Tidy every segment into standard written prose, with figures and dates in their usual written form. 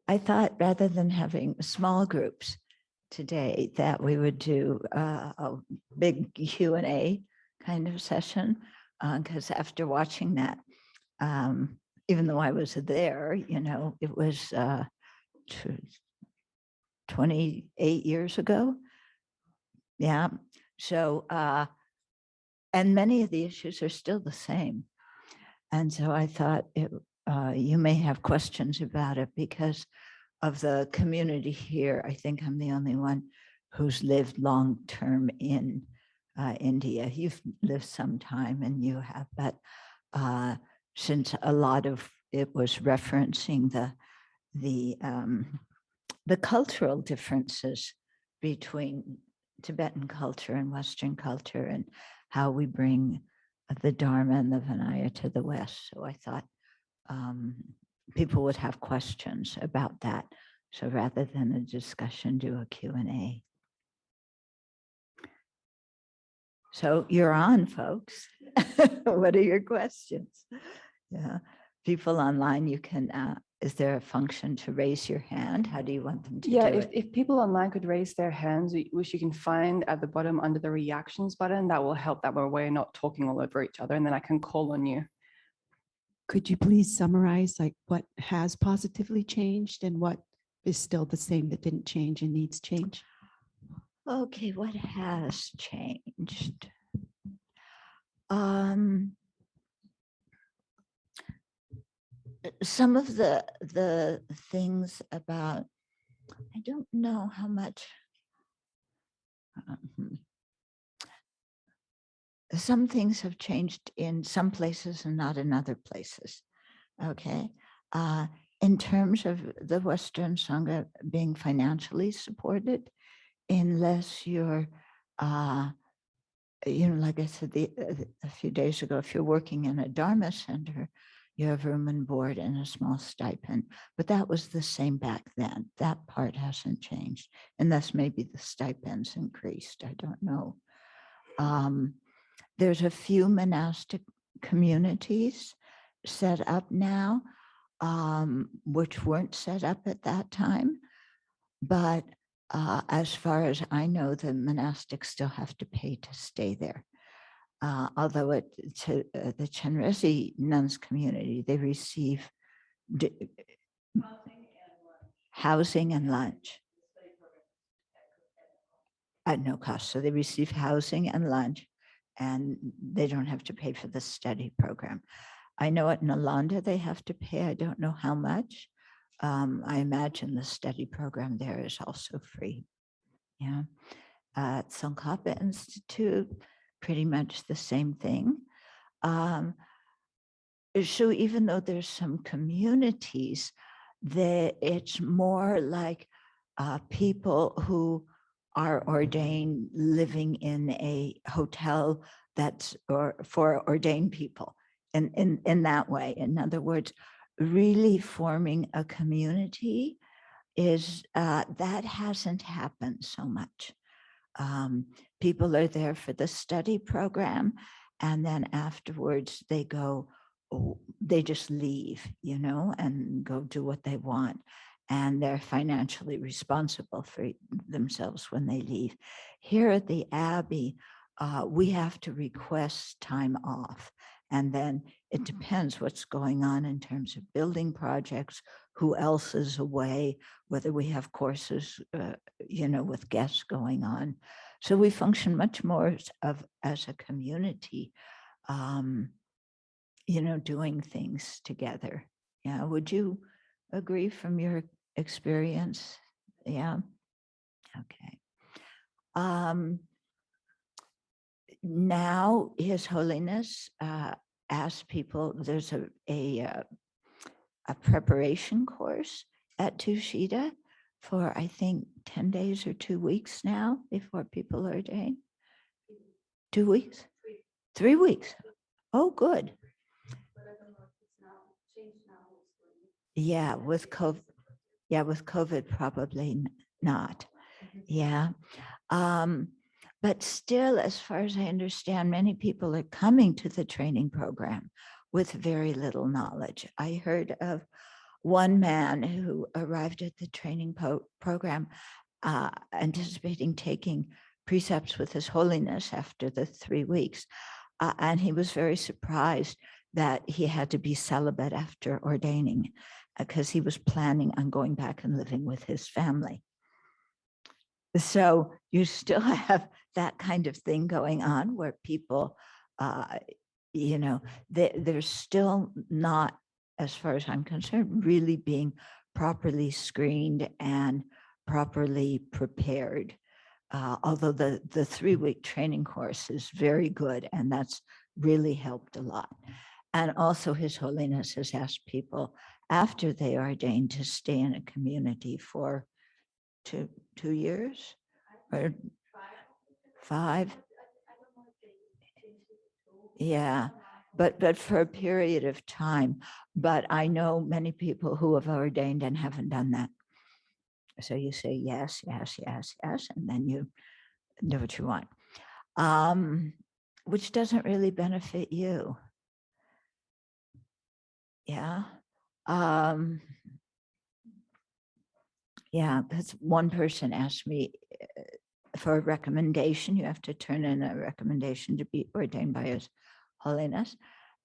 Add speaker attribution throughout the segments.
Speaker 1: I thought rather than having small groups today, that we would do a big Q&A kind of session, because after watching that, even though I was there, you know, it was 28 years ago. Yeah. So, and many of the issues are still the same. And so I thought you may have questions about it because of the community here. I think I'm the only one who's lived long-term in India. You've lived some time and you have, but since a lot of it was referencing the cultural differences between Tibetan culture and Western culture and how we bring the Dharma and the Vinaya to the West. So I thought people would have questions about that. So rather than a discussion, do a Q&A. So you're on, folks. What are your questions? Yeah, people online, you can, is there a function to raise your hand? How do you want them to do it?
Speaker 2: If people online could raise their hands, which you can find at the bottom under the reactions button, that will help. That way we're not talking all over each other, and then I can call on you.
Speaker 3: Could you please summarize like what has positively changed and what is still the same that didn't change and needs change?
Speaker 1: Okay, what has changed? Some of the things about, I don't know how much, some things have changed in some places and not in other places. Okay. In terms of the Western Sangha being financially supported, unless you're, you know, like I said a few days ago, if you're working in a Dharma center, you have room and board and a small stipend. But that was the same back then. That part hasn't changed, unless maybe the stipends increased. I don't know. There's a few monastic communities set up now, which weren't set up at that time. But as far as I know, the monastics still have to pay to stay there. Although the Chenrezig nuns community, they receive housing and lunch at no cost. So they receive housing and lunch, and they don't have to pay for the study program. I know at Nalanda they have to pay. I don't know how much. I imagine the study program there is also free. Yeah. At Tsongkhapa Institute, pretty much the same thing. So even though there's some communities, it's more like people who are ordained living in a hotel that's for ordained people in that way. In other words, really forming a community is that hasn't happened so much. People are there for the study program, and then afterwards they go, they just leave, you know, and go do what they want. And they're financially responsible for themselves when they leave. Here at the Abbey, we have to request time off. And then it depends what's going on in terms of building projects, who else is away, whether we have courses, you know, with guests going on. So we function much more as a community, you know, doing things together. Yeah, would you agree from your experience? Yeah, okay. Now His Holiness asked people, there's a preparation course at Tushita for, I think, 10 days or 2 weeks now before people are ordained. 2 weeks? 3 weeks. Oh, good. Yeah, with COVID. Yeah, with COVID, probably not. Yeah. But still, as far as I understand, many people are coming to the training program with very little knowledge. I heard of one man who arrived at the training program anticipating taking precepts with His Holiness after the 3 weeks. And he was very surprised that he had to be celibate after ordaining because he was planning on going back and living with his family. So you still have that kind of thing going on where people, they're still not, as far as I'm concerned, really being properly screened and properly prepared. Although the 3-week training course is very good, and that's really helped a lot. And also His Holiness has asked people after they ordain to stay in a community for two years or 5. Yeah, but for a period of time. But I know many people who have ordained and haven't done that. So you say yes, yes, yes, yes, and then you do what you want, which doesn't really benefit you. Yeah. Yeah, because one person asked me for a recommendation. You have to turn in a recommendation to be ordained by His Holiness.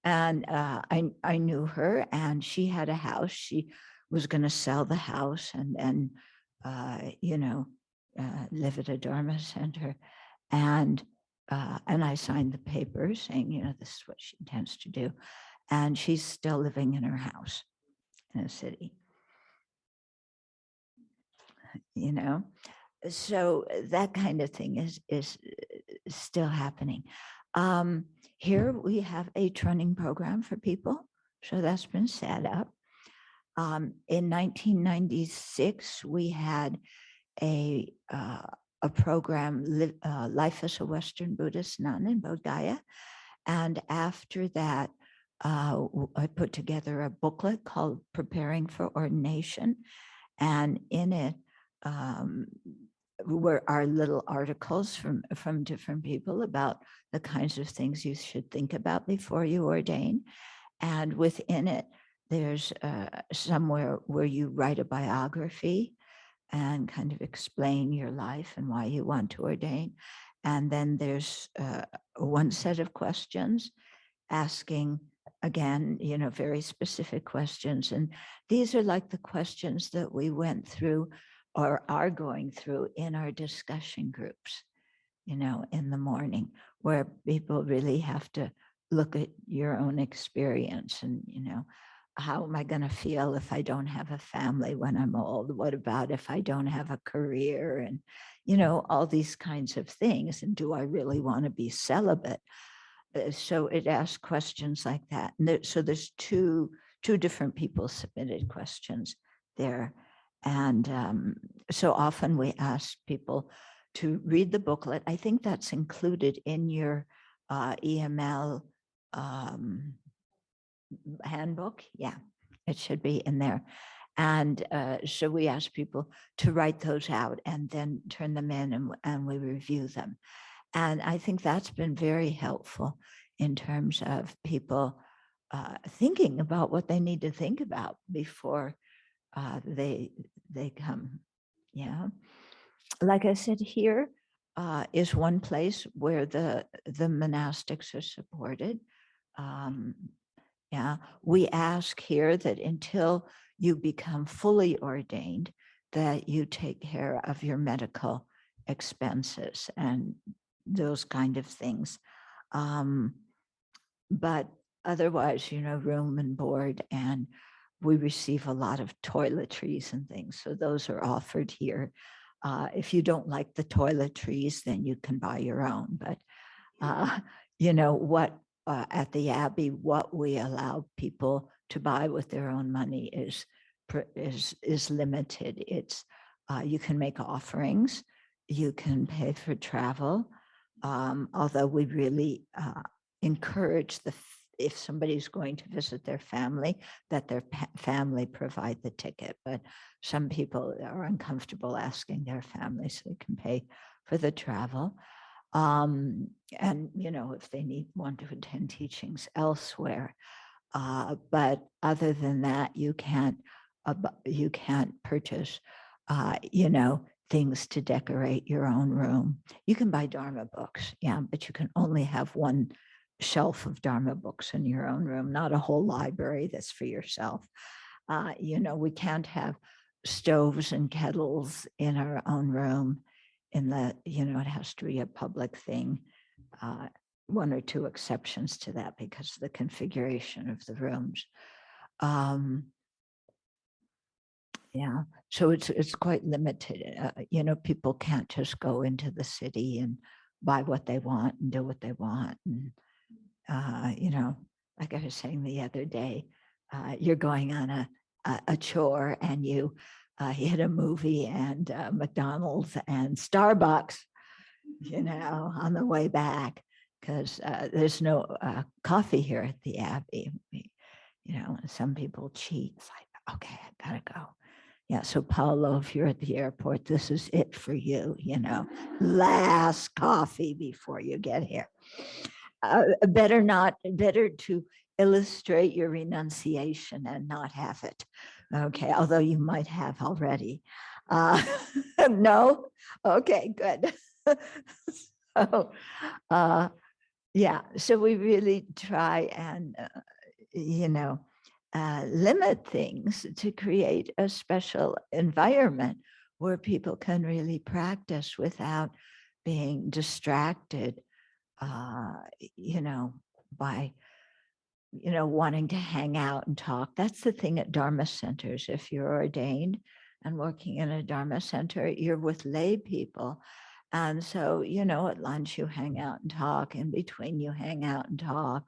Speaker 1: And I knew her, and she had a house. She was going to sell the house and then, live at a Dharma center. And I signed the paper saying, this is what she intends to do. And she's still living in her house in the city. So that kind of thing is still happening. Here we have a training program for people. So that's been set up. In 1996, we had a program, Life as a Western Buddhist Nun in Bodh Gaya. And after that, I put together a booklet called Preparing for Ordination. And in it were our little articles from different people about the kinds of things you should think about before you ordain. And within it, there's somewhere where you write a biography and kind of explain your life and why you want to ordain. And then there's one set of questions asking, again, very specific questions. And these are like the questions that we went through or are going through in our discussion groups, in the morning, where people really have to look at your own experience and, how am I going to feel if I don't have a family when I'm old? What about if I don't have a career? And, all these kinds of things. And do I really want to be celibate? So it asks questions like that. And so there's two different people submitted questions there. And so often we ask people to read the booklet. I think that's included in your EML handbook. Yeah, it should be in there. And so we ask people to write those out and then turn them in and we review them. And I think that's been very helpful in terms of people thinking about what they need to think about before they come. Yeah. Like I said, here is one place where the monastics are supported. Yeah, we ask here that until you become fully ordained, that you take care of your medical expenses and those kind of things. But otherwise, room and board, and we receive a lot of toiletries and things. So those are offered here. If you don't like the toiletries, then you can buy your own. But, at the Abbey, what we allow people to buy with their own money is limited. It's you can make offerings, you can pay for travel, although we really encourage if somebody's going to visit their family, that their family provide the ticket. But some people are uncomfortable asking their family, so they can pay for the travel. And, if they want to attend teachings elsewhere. But other than that, you can't you can't purchase, you know, things to decorate your own room. You can buy Dharma books, yeah, but you can only have one shelf of Dharma books in your own room, not a whole library that's for yourself. You know, we can't have stoves and kettles in our own room. In the, you know, it has to be a public thing. One or two exceptions to that because of the configuration of the rooms. Yeah, so it's quite limited. You know, people can't just go into the city and buy what they want and do what they want. And you know, like I was saying the other day, you're going on a chore and you hit a movie and McDonald's and Starbucks, you know, on the way back because there's no coffee here at the Abbey. You know, some people cheat. It's like, okay, I gotta go. Yeah, so Paolo, if you're at the airport, this is it for you, you know, last coffee before you get here. Better to illustrate your renunciation and not have it. Okay, although you might have already. No? Okay, good. So, yeah, so we really try and, you know, limit things to create a special environment where people can really practice without being distracted, you know, by, you know, wanting to hang out and talk. That's the thing at Dharma centers. If you're ordained and working in a Dharma center, you're with lay people. And so, you know, at lunch you hang out and talk, in between you hang out and talk.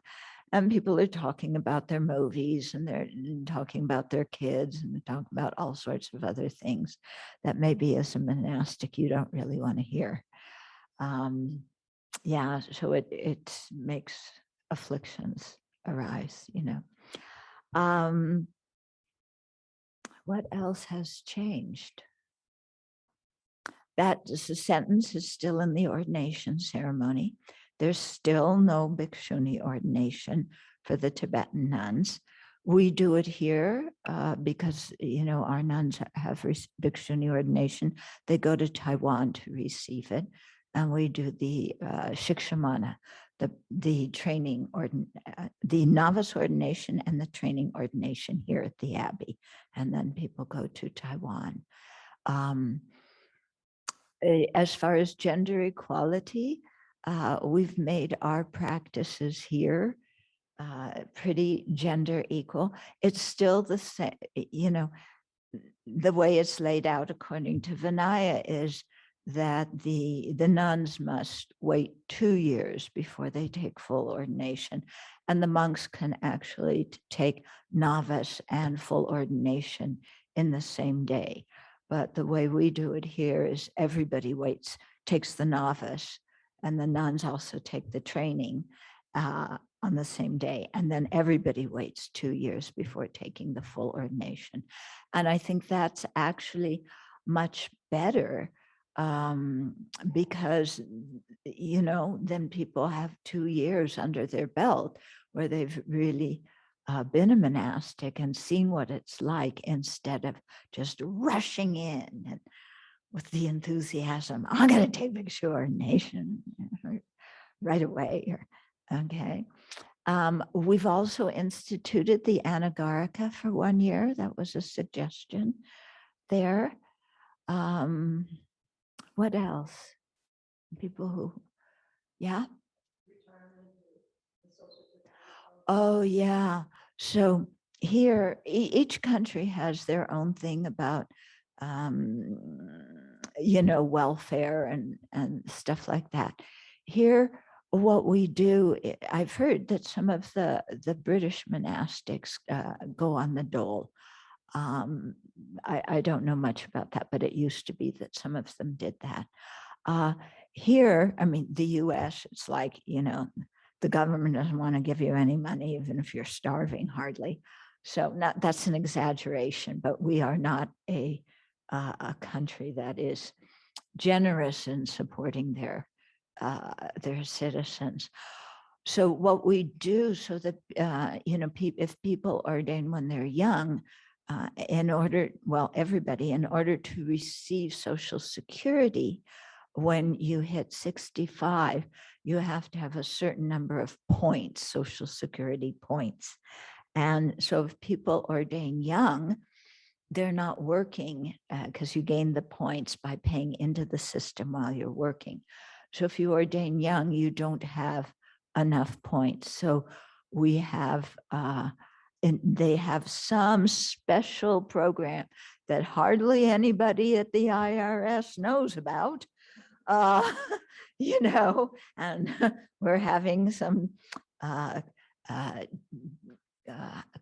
Speaker 1: And people are talking about their movies and they're talking about their kids and they're talking about all sorts of other things that maybe as a monastic you don't really want to hear. Yeah, so it makes afflictions arise, you know. What else has changed? That sentence is still in the ordination ceremony. There's still no Bhikshuni ordination for the Tibetan nuns. We do it here because, you know, our nuns have Bhikshuni ordination. They go to Taiwan to receive it. And we do the shikshamana, the training, the novice ordination and the training ordination here at the Abbey. And then people go to Taiwan. As far as gender equality, we've made our practices here pretty gender equal. It's still the same, you know, the way it's laid out according to Vinaya is that the nuns must wait 2 years before they take full ordination. And the monks can actually take novice and full ordination in the same day. But the way we do it here is everybody takes the novice, and the nuns also take the training on the same day. And then everybody waits 2 years before taking the full ordination. And I think that's actually much better because, you know, then people have 2 years under their belt where they've really been a monastic and seen what it's like instead of just rushing in and with the enthusiasm, I'm going to take Bhikshu ordination right away. Okay. We've also instituted the Anagarika for 1 year. That was a suggestion there. What else? People who, yeah. Oh, yeah. So here, each country has their own thing about, you know, welfare and stuff like that. Here, what we do, I've heard that some of the British monastics go on the dole. I don't know much about that, but it used to be that some of them did that. Here, I mean, the US, it's like, you know, the government doesn't want to give you any money, even if you're starving, hardly. So that's an exaggeration, but we are not a country that is generous in supporting their citizens. So what we do, so that, you know, if people ordain when they're young, everybody, in order to receive Social Security, when you hit 65, you have to have a certain number of points, Social Security points. And so if people ordain young, they're not working because you gain the points by paying into the system while you're working. So if you ordain young, you don't have enough points. So we have, they have some special program that hardly anybody at the IRS knows about, and we're having some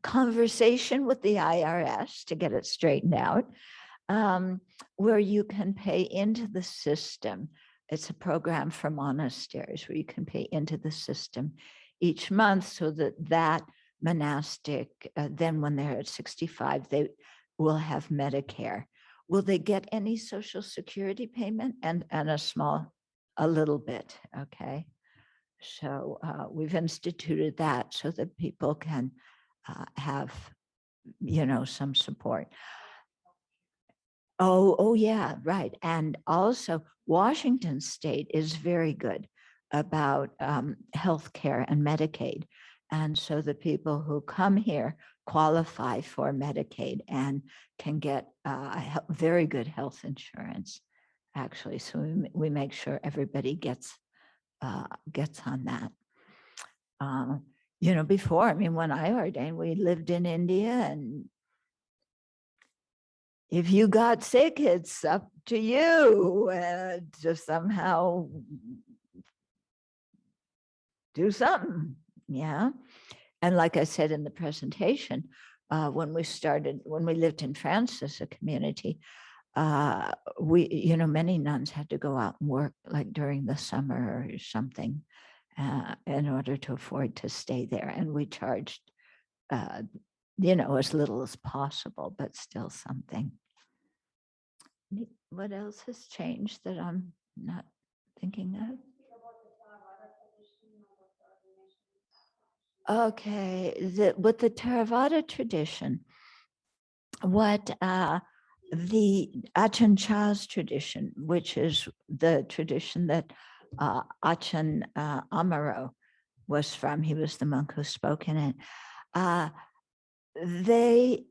Speaker 1: conversation with the IRS to get it straightened out, where you can pay into the system. It's a program for monasteries where you can pay into the system each month so that monastic, then when they're at 65, they will have Medicare. Will they get any Social Security payment? And a little bit, okay? So we've instituted that so that people can have, some support. Oh, yeah, right. And also Washington State is very good about healthcare and Medicaid. And so the people who come here qualify for Medicaid and can get very good health insurance, actually. So we make sure everybody gets on that. Before, when I ordained, we lived in India, and if you got sick, it's up to you to somehow do something. Yeah. And like I said in the presentation, when we lived in France as a community, many nuns had to go out and work like during the summer or something in order to afford to stay there. And we charged, as little as possible, but still something. What else has changed that I'm not thinking of? Okay, with the Theravada tradition, what the Ajahn Chah's tradition, which is the tradition that Ajahn Amaro was from, he was the monk who spoke in it, they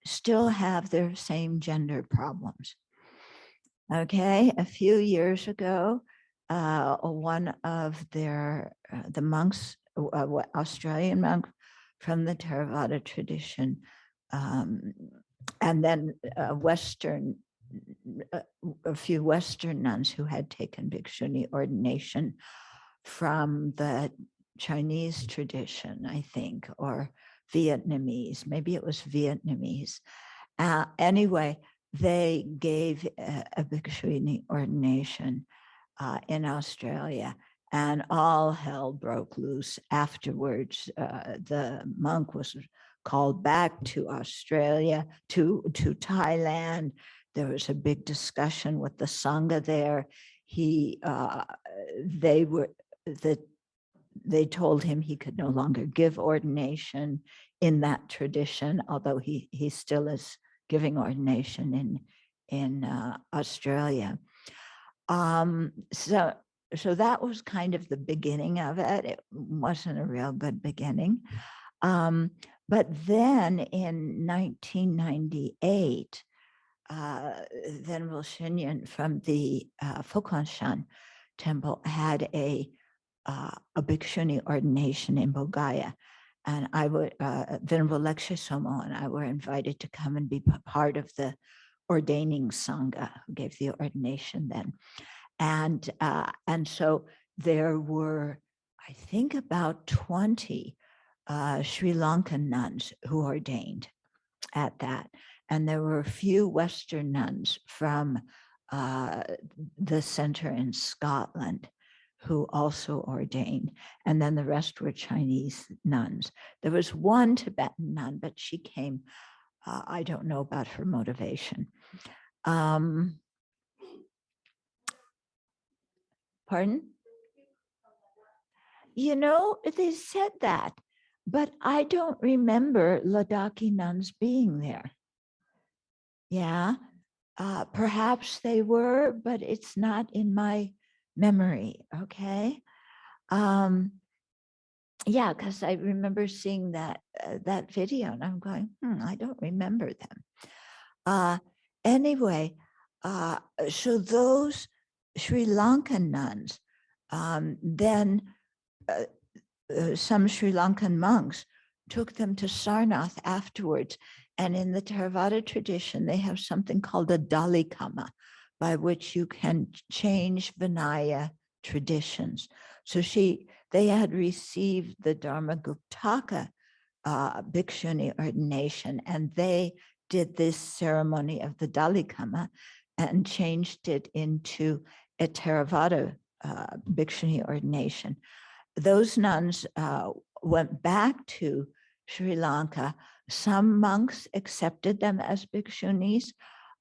Speaker 1: still have their same gender problems. Okay, a few years ago, one of the monks, Australian monk from the Theravada tradition, and then a few Western nuns who had taken Bhikshuni ordination from the Chinese tradition, I think, or Vietnamese, maybe it was Vietnamese. Anyway, they gave a Bhikshuni ordination in Australia, and all hell broke loose afterwards. The monk was called back to Australia, to Thailand. There was a big discussion with the sangha there. They told him he could no longer give ordination in that tradition, although he still is giving ordination in Australia. So that was kind of the beginning of it. It wasn't a real good beginning. But then in 1998, Venerable Shinyan from the Fukwanshan temple had a Bhikshuni ordination in Bodhgaya. And Venerable Lekshe Somo and I were invited to come and be part of the ordaining sangha who gave the ordination then. And so there were, I think, about 20 Sri Lankan nuns who ordained at that. And there were a few Western nuns from the center in Scotland who also ordained. And then the rest were Chinese nuns. There was one Tibetan nun, but she came, I don't know about her motivation. Pardon? They said that. but I don't remember Ladakhi nuns being there. Yeah, perhaps they were, but it's not in my memory. Okay. Yeah, because I remember seeing that that video, and I'm going, I don't remember them. Anyway, so those Sri Lankan nuns, then some Sri Lankan monks took them to Sarnath afterwards. And in the Theravada tradition, they have something called a dalikama, by which you can change Vinaya traditions. So they had received the Dharmaguptaka Bhikshuni ordination, and they did this ceremony of the dalikama and changed it into a Theravada Bhikshuni ordination. Those nuns went back to Sri Lanka. Some monks accepted them as bhikshunis.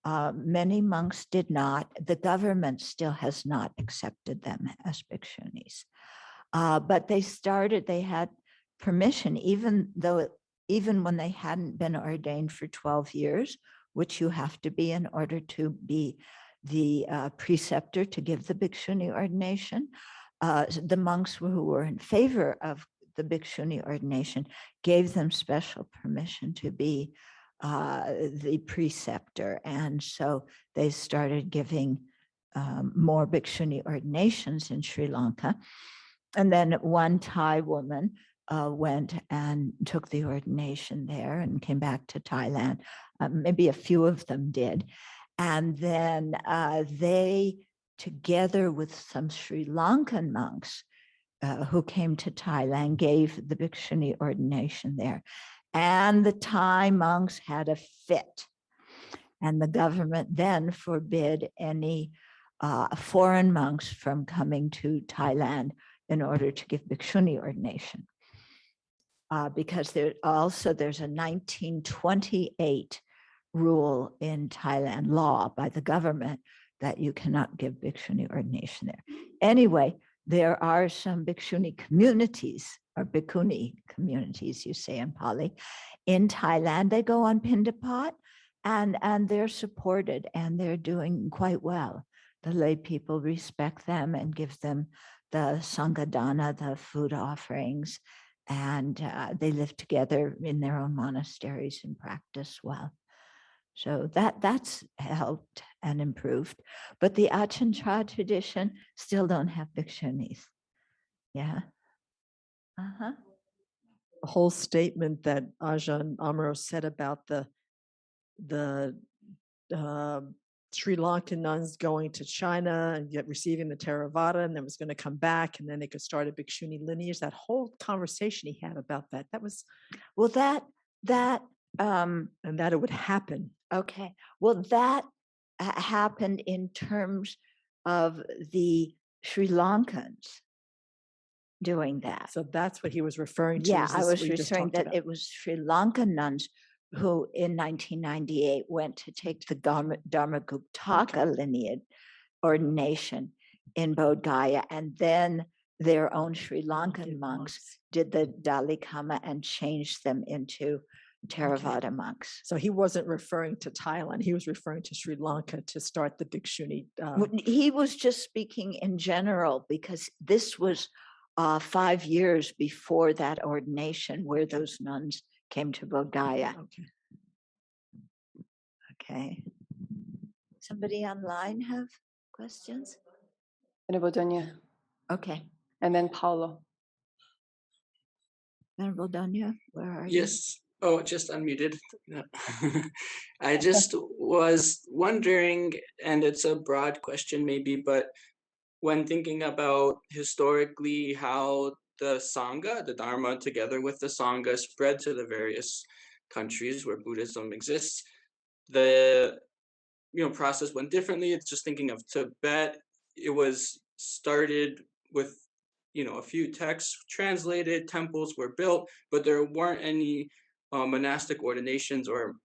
Speaker 1: Many monks did not. The government still has not accepted them as bhikshunis. But they had permission, even when they hadn't been ordained for 12 years, which you have to be in order to be the preceptor to give the bhikshuni ordination. The monks who were in favor of the bhikshuni ordination gave them special permission to be the preceptor. And so they started giving more bhikshuni ordinations in Sri Lanka. And then one Thai woman went and took the ordination there and came back to Thailand. Maybe a few of them did. And then they, together with some Sri Lankan monks who came to Thailand, gave the Bhikshuni ordination there. And the Thai monks had a fit. And the government then forbid any foreign monks from coming to Thailand in order to give Bhikshuni ordination. Because there's a 1928 rule in Thailand, law by the government, that you cannot give Bhikshuni ordination there. Anyway, there are some Bhikshuni communities, or Bhikkhuni communities, you say in Pali, in Thailand. They go on Pindapat, and they're supported, and they're doing quite well. The lay people respect them and give them the sangha dana, the food offerings, and they live together in their own monasteries and practice well. So that's helped and improved. But the Ajahn Chah tradition still don't have bhikshunis. Yeah. Uh-huh.
Speaker 4: The whole statement that Ajahn Amaro said about the Sri Lankan nuns going to China and yet receiving the Theravada, and then was going to come back, and then they could start a Bhikshuni lineage. That whole conversation he had about that was,
Speaker 1: well, that
Speaker 4: and that it would happen.
Speaker 1: Okay. Well, that happened in terms of the Sri Lankans doing that.
Speaker 4: So that's what he was referring to.
Speaker 1: Yeah,
Speaker 4: Is
Speaker 1: I
Speaker 4: this
Speaker 1: was
Speaker 4: what you just
Speaker 1: referring
Speaker 4: talked
Speaker 1: that
Speaker 4: about?
Speaker 1: it was Sri Lankan nuns who in 1998 went to take the Dharmaguptaka lineage ordination in Bodh Gaya, and then their own Sri Lankan monks did the Dalikama and changed them into Theravada monks.
Speaker 4: So he wasn't referring to Thailand. He was referring to Sri Lanka to start the Bhikshuni.
Speaker 1: He was just speaking in general, because this was 5 years before that ordination where those nuns came to Bodh Gaya.
Speaker 4: Okay.
Speaker 1: Okay. Somebody online have questions?
Speaker 2: Venerable Donya,
Speaker 1: Okay.
Speaker 2: and then Paulo.
Speaker 1: Venerable Donya, where are you?
Speaker 5: Yes. Oh, just unmuted. No. I just was wondering, and it's a broad question maybe, but when thinking about historically how the Sangha, the Dharma, together with the Sangha spread to the various countries where Buddhism exists, the process went differently. It's just thinking of Tibet. It was started with a few texts translated, temples were built, but there weren't any monastic ordinations or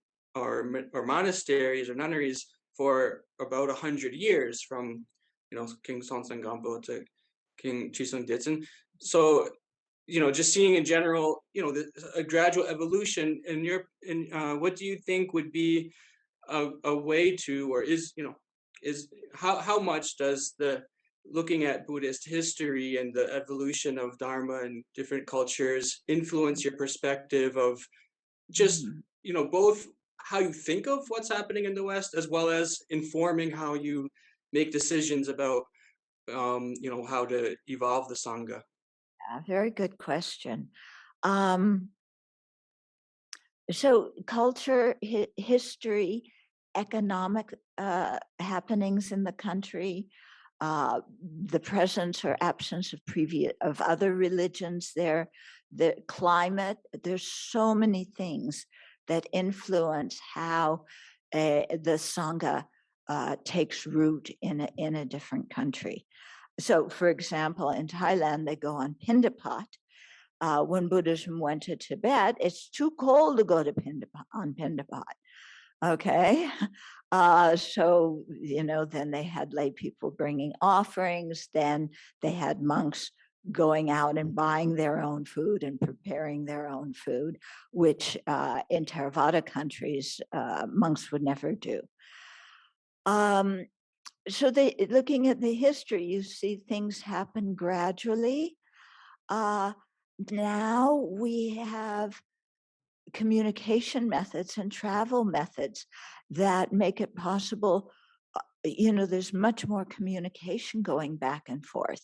Speaker 5: monasteries or nunneries for about 100 years, from King Songtsen Gampo to King Chisung Ditsen. So just seeing in general, a gradual evolution. What do you think would be a way to, or is how much does the looking at Buddhist history and the evolution of Dharma and different cultures influence your perspective of just, both how you think of what's happening in the West, as well as informing how you make decisions about, how to evolve the sangha?
Speaker 1: Very good question. So culture, history, economic happenings in the country, the presence or absence of other religions there, the climate, there's so many things that influence how the sangha takes root in a different country. So, for example, in Thailand, they go on Pindapat. When Buddhism went to Tibet, it's too cold to go to Pindapat. Okay. So, then they had lay people bringing offerings. Then they had monks going out and buying their own food and preparing their own food, which in Theravada countries, monks would never do. So looking at the history, you see things happen gradually. Now we have communication methods and travel methods that make it possible. There's much more communication going back and forth.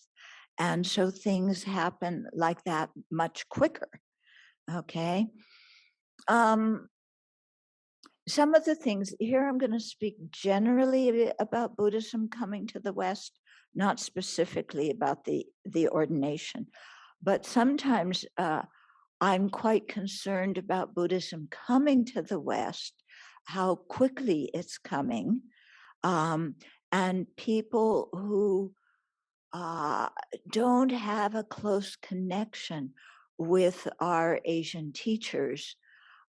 Speaker 1: And so things happen like that much quicker. Okay. Some of the things here, I'm going to speak generally about Buddhism coming to the West, not specifically about the ordination. But sometimes I'm quite concerned about Buddhism coming to the West, how quickly it's coming, and people who don't have a close connection with our Asian teachers,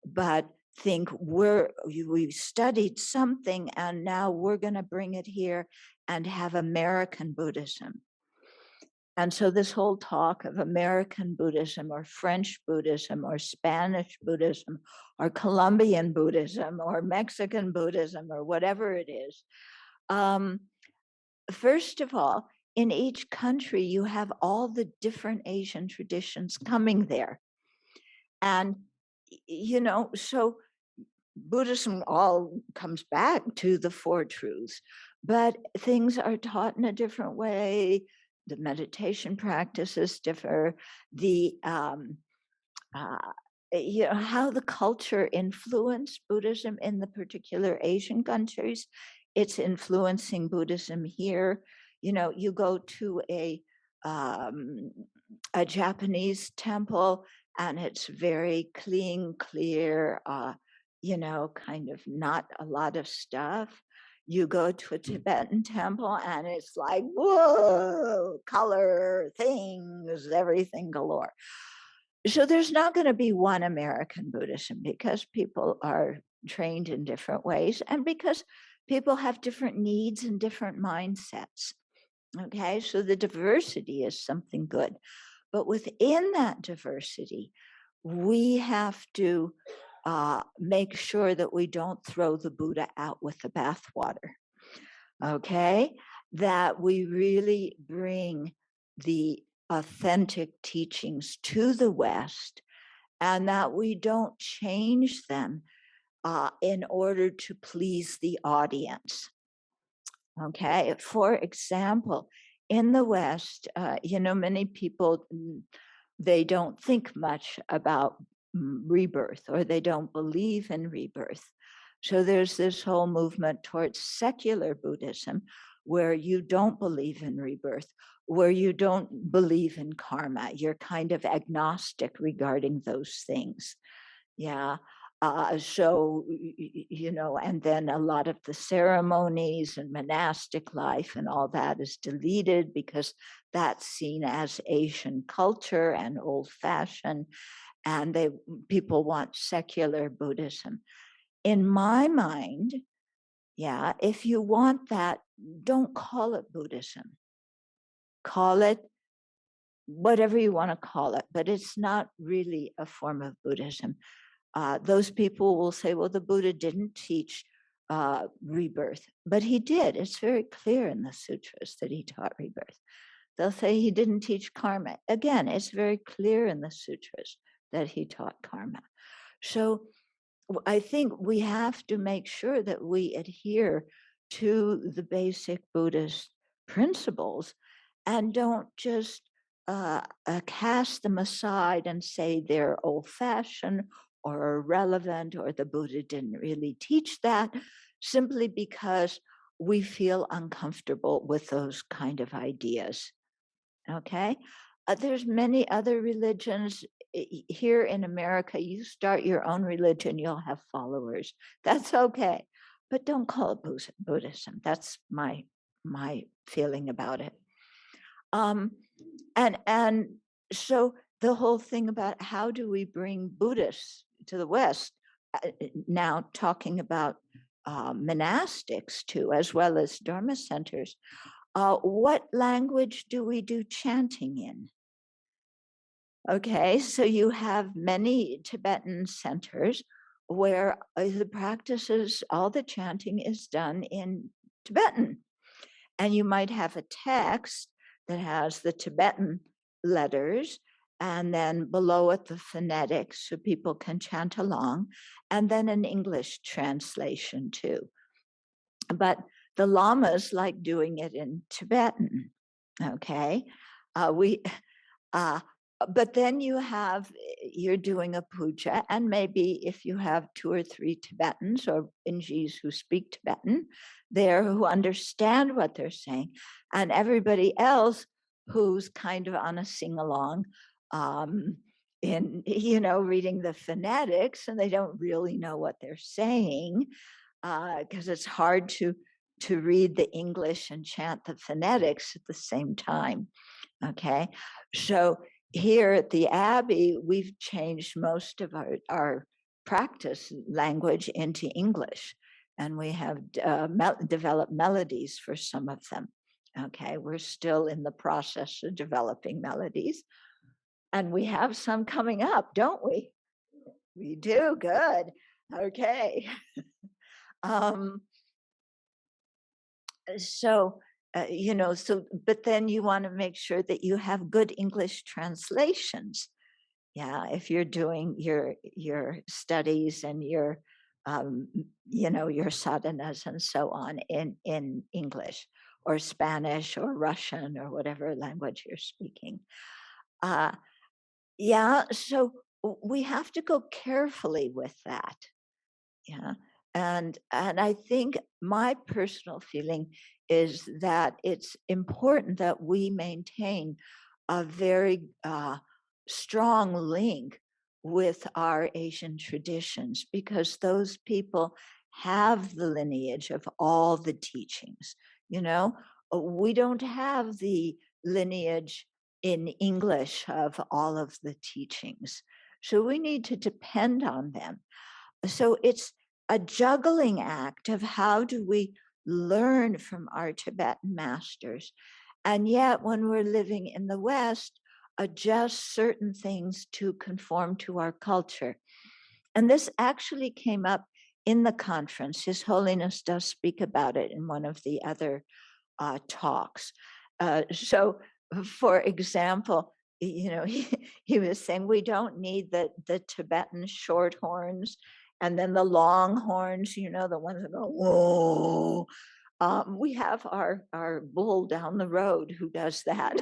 Speaker 1: but think we've studied something and now we're going to bring it here and have American Buddhism. And so this whole talk of American Buddhism or French Buddhism or Spanish Buddhism or Colombian Buddhism or Mexican Buddhism or whatever it is. First of all, in each country, you have all the different Asian traditions coming there. And, so Buddhism all comes back to the Four Truths, but things are taught in a different way. The meditation practices differ. The how the culture influenced Buddhism in the particular Asian countries, it's influencing Buddhism here. You go to a Japanese temple and it's very clean, clear, kind of not a lot of stuff. You go to a Tibetan temple and it's like, whoa, color, things, everything galore. So there's not going to be one American Buddhism because people are trained in different ways and because people have different needs and different mindsets. Okay, so the diversity is something good. But within that diversity, we have to make sure that we don't throw the Buddha out with the bathwater. Okay, that we really bring the authentic teachings to the West and that we don't change them in order to please the audience. Okay, for example, in the West, many people, they don't think much about rebirth or they don't believe in rebirth. So there's this whole movement towards secular Buddhism where you don't believe in rebirth, where you don't believe in karma. You're kind of agnostic regarding those things. Yeah. And then a lot of the ceremonies and monastic life and all that is deleted because that's seen as Asian culture and old-fashioned, and people want secular Buddhism. In my mind, if you want that, don't call it Buddhism. Call it whatever you want to call it, but it's not really a form of Buddhism. Those people will say, well, the Buddha didn't teach rebirth, but he did. It's very clear in the sutras that he taught rebirth. They'll say he didn't teach karma. Again, it's very clear in the sutras that he taught karma. So I think we have to make sure that we adhere to the basic Buddhist principles and don't just cast them aside and say they're old-fashioned or irrelevant, or the Buddha didn't really teach that, simply because we feel uncomfortable with those kind of ideas. Okay? There's many other religions. Here in America, you start your own religion, you'll have followers. That's okay. But don't call it Buddhism. That's my feeling about it. And so the whole thing about how do we bring Buddhists to the West, now talking about monastics too, as well as Dharma centers, what language do we do chanting in? Okay, so you have many Tibetan centers where the practices, all the chanting is done in Tibetan. And you might have a text that has the Tibetan letters, and then below it the phonetics so people can chant along, and then an English translation too. But the lamas like doing it in Tibetan, okay? But then you're doing a puja, and maybe if you have 2 or 3 Tibetans or Injis who speak Tibetan there who understand what they're saying, and everybody else who's kind of on a sing-along in, reading the phonetics, and they don't really know what they're saying, because it's hard to read the English and chant the phonetics at the same time. Okay, so here at the Abbey, we've changed most of our practice language into English, and we have developed melodies for some of them. Okay, we're still in the process of developing melodies, and we have some coming up, don't we? We do, good. Okay. But then you want to make sure that you have good English translations. Yeah, if you're doing your studies and your your sadhanas and so on in English or Spanish or Russian or whatever language you're speaking. So we have to go carefully with that. Yeah. And I think my personal feeling is that it's important that we maintain a very strong link with our Asian traditions, because those people have the lineage of all the teachings. We don't have the lineage in English of all of the teachings. So we need to depend on them. So it's a juggling act of how do we learn from our Tibetan masters, and yet when we're living in the West, adjust certain things to conform to our culture. And this actually came up in the conference. His Holiness does speak about it in one of the other talks. So, for example, he was saying we don't need the Tibetan short horns and then the long horns, the ones that go, whoa. We have our bull down the road who does that.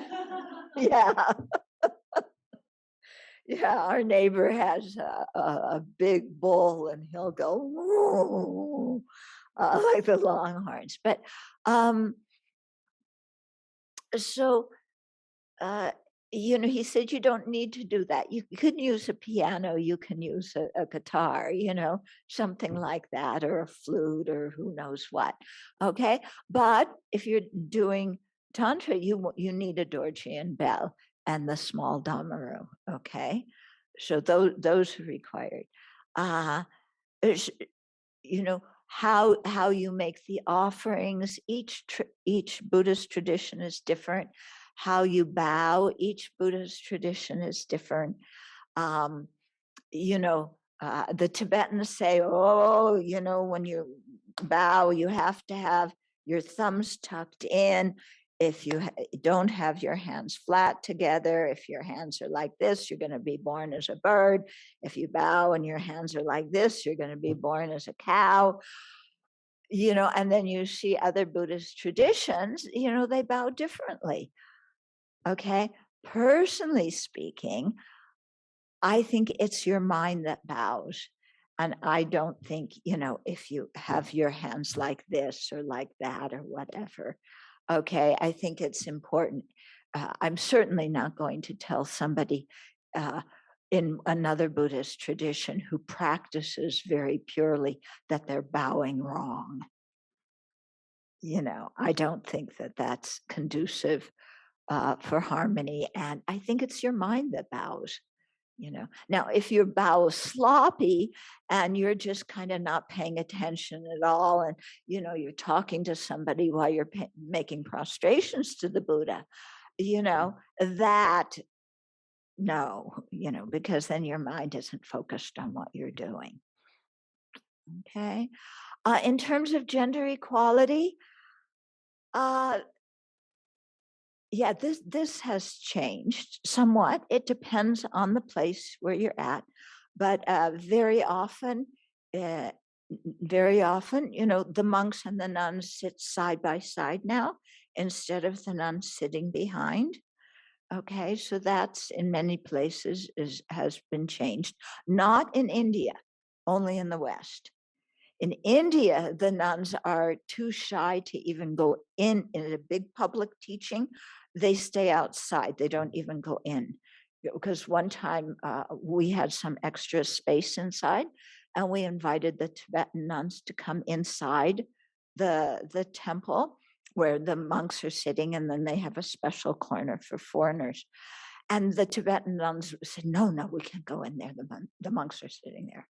Speaker 1: Yeah. Yeah, our neighbor has a big bull and he'll go, whoa, like the longhorns. But he said you don't need to do that. You can use a piano, you can use a guitar, something like that, or a flute, or who knows what. Okay, but if you're doing Tantra, you need a dorjian bell and the small damaru. Okay, so those are required. How you make the offerings. Each Buddhist tradition is different. how you bow. Each Buddhist tradition is different. You know, the Tibetans say, oh, you know, when you bow, you have to have your thumbs tucked in. If you don't have your hands flat together, if your hands are like this, you're going to be born as a bird. If you bow and your hands are like this, you're going to be born as a cow. You know, and then you see other Buddhist traditions, you know, they bow differently. Okay. Personally speaking, I think it's your mind that bows. And I don't think, you know, if you have your hands like this or like that or whatever. Okay, I think it's important. I'm certainly not going to tell somebody in another Buddhist tradition who practices very purely that they're bowing wrong. You know, I don't think that that's conducive for harmony. And I think it's your mind that bows. You know, now if your bow is sloppy and you're just kind of not paying attention at all, and you know, you're talking to somebody while you're making prostrations to the Buddha, you know, that no, you know, because then your mind isn't focused on what you're doing. Okay. In terms of gender equality, yeah, this has changed somewhat. It depends on the place where you're at, but very often, you know, the monks and the nuns sit side by side now instead of the nuns sitting behind. Okay, so that's in many places has been changed. Not in India, only in the West. In India, the nuns are too shy to even go in a big public teaching. They stay outside. They don't even go in. Because one time we had some extra space inside, and we invited the Tibetan nuns to come inside the temple where the monks are sitting, and then they have a special corner for foreigners. And the Tibetan nuns said, no, we can't go in there. The monks are sitting there.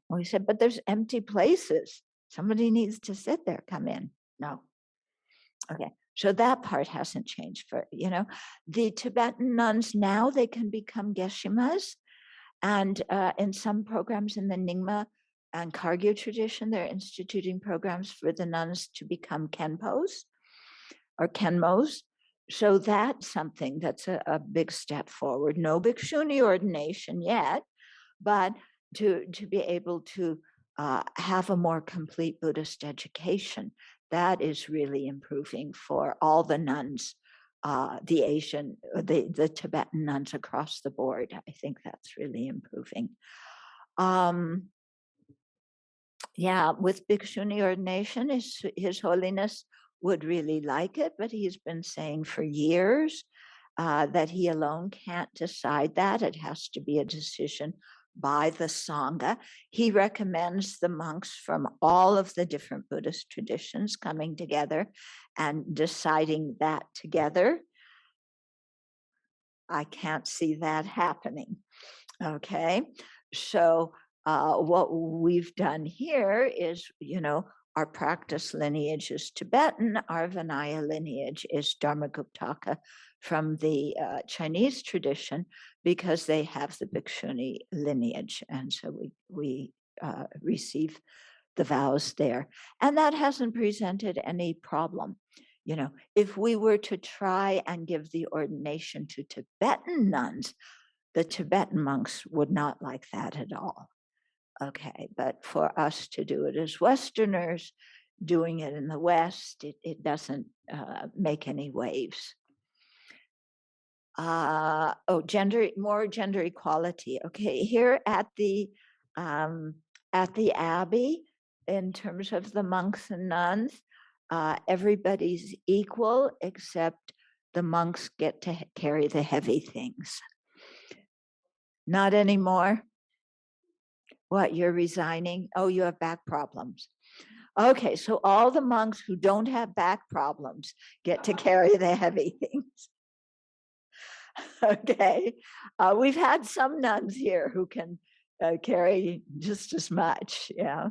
Speaker 1: We said, but there's empty places. Somebody needs to sit there, come in. No. Okay, so that part hasn't changed for, you know, the Tibetan nuns now, they can become geshimas. And in some programs in the Nyingma and Kagyu tradition, they're instituting programs for the nuns to become kenpos or kenmos. So that's something that's a big step forward. No Bhikshuni ordination yet, but to be able to have a more complete Buddhist education, that is really improving for all the nuns, the Asian, the Tibetan nuns across the board. I think that's really improving. Yeah, with Bhikshuni ordination, His Holiness would really like it, but he's been saying for years that he alone can't decide that. It has to be a decision by the sangha. He recommends the monks from all of the different Buddhist traditions coming together and deciding that together. I can't see that happening. Okay, so what we've done here is, you know, our practice lineage is Tibetan, our Vinaya lineage is Dharmaguptaka from the Chinese tradition, because they have the Bhikshuni lineage. And so we receive the vows there. And that hasn't presented any problem. You know, if we were to try and give the ordination to Tibetan nuns, the Tibetan monks would not like that at all. Okay, but for us to do it as Westerners, doing it in the West, it doesn't make any waves. More gender equality. Okay, here at the Abbey, in terms of the monks and nuns, everybody's equal except the monks get to carry the heavy things. Not anymore. What, you're resigning? Oh, you have back problems. Okay, so all the monks who don't have back problems get to carry the heavy things. Okay, we've had some nuns here who can carry just as much, yeah.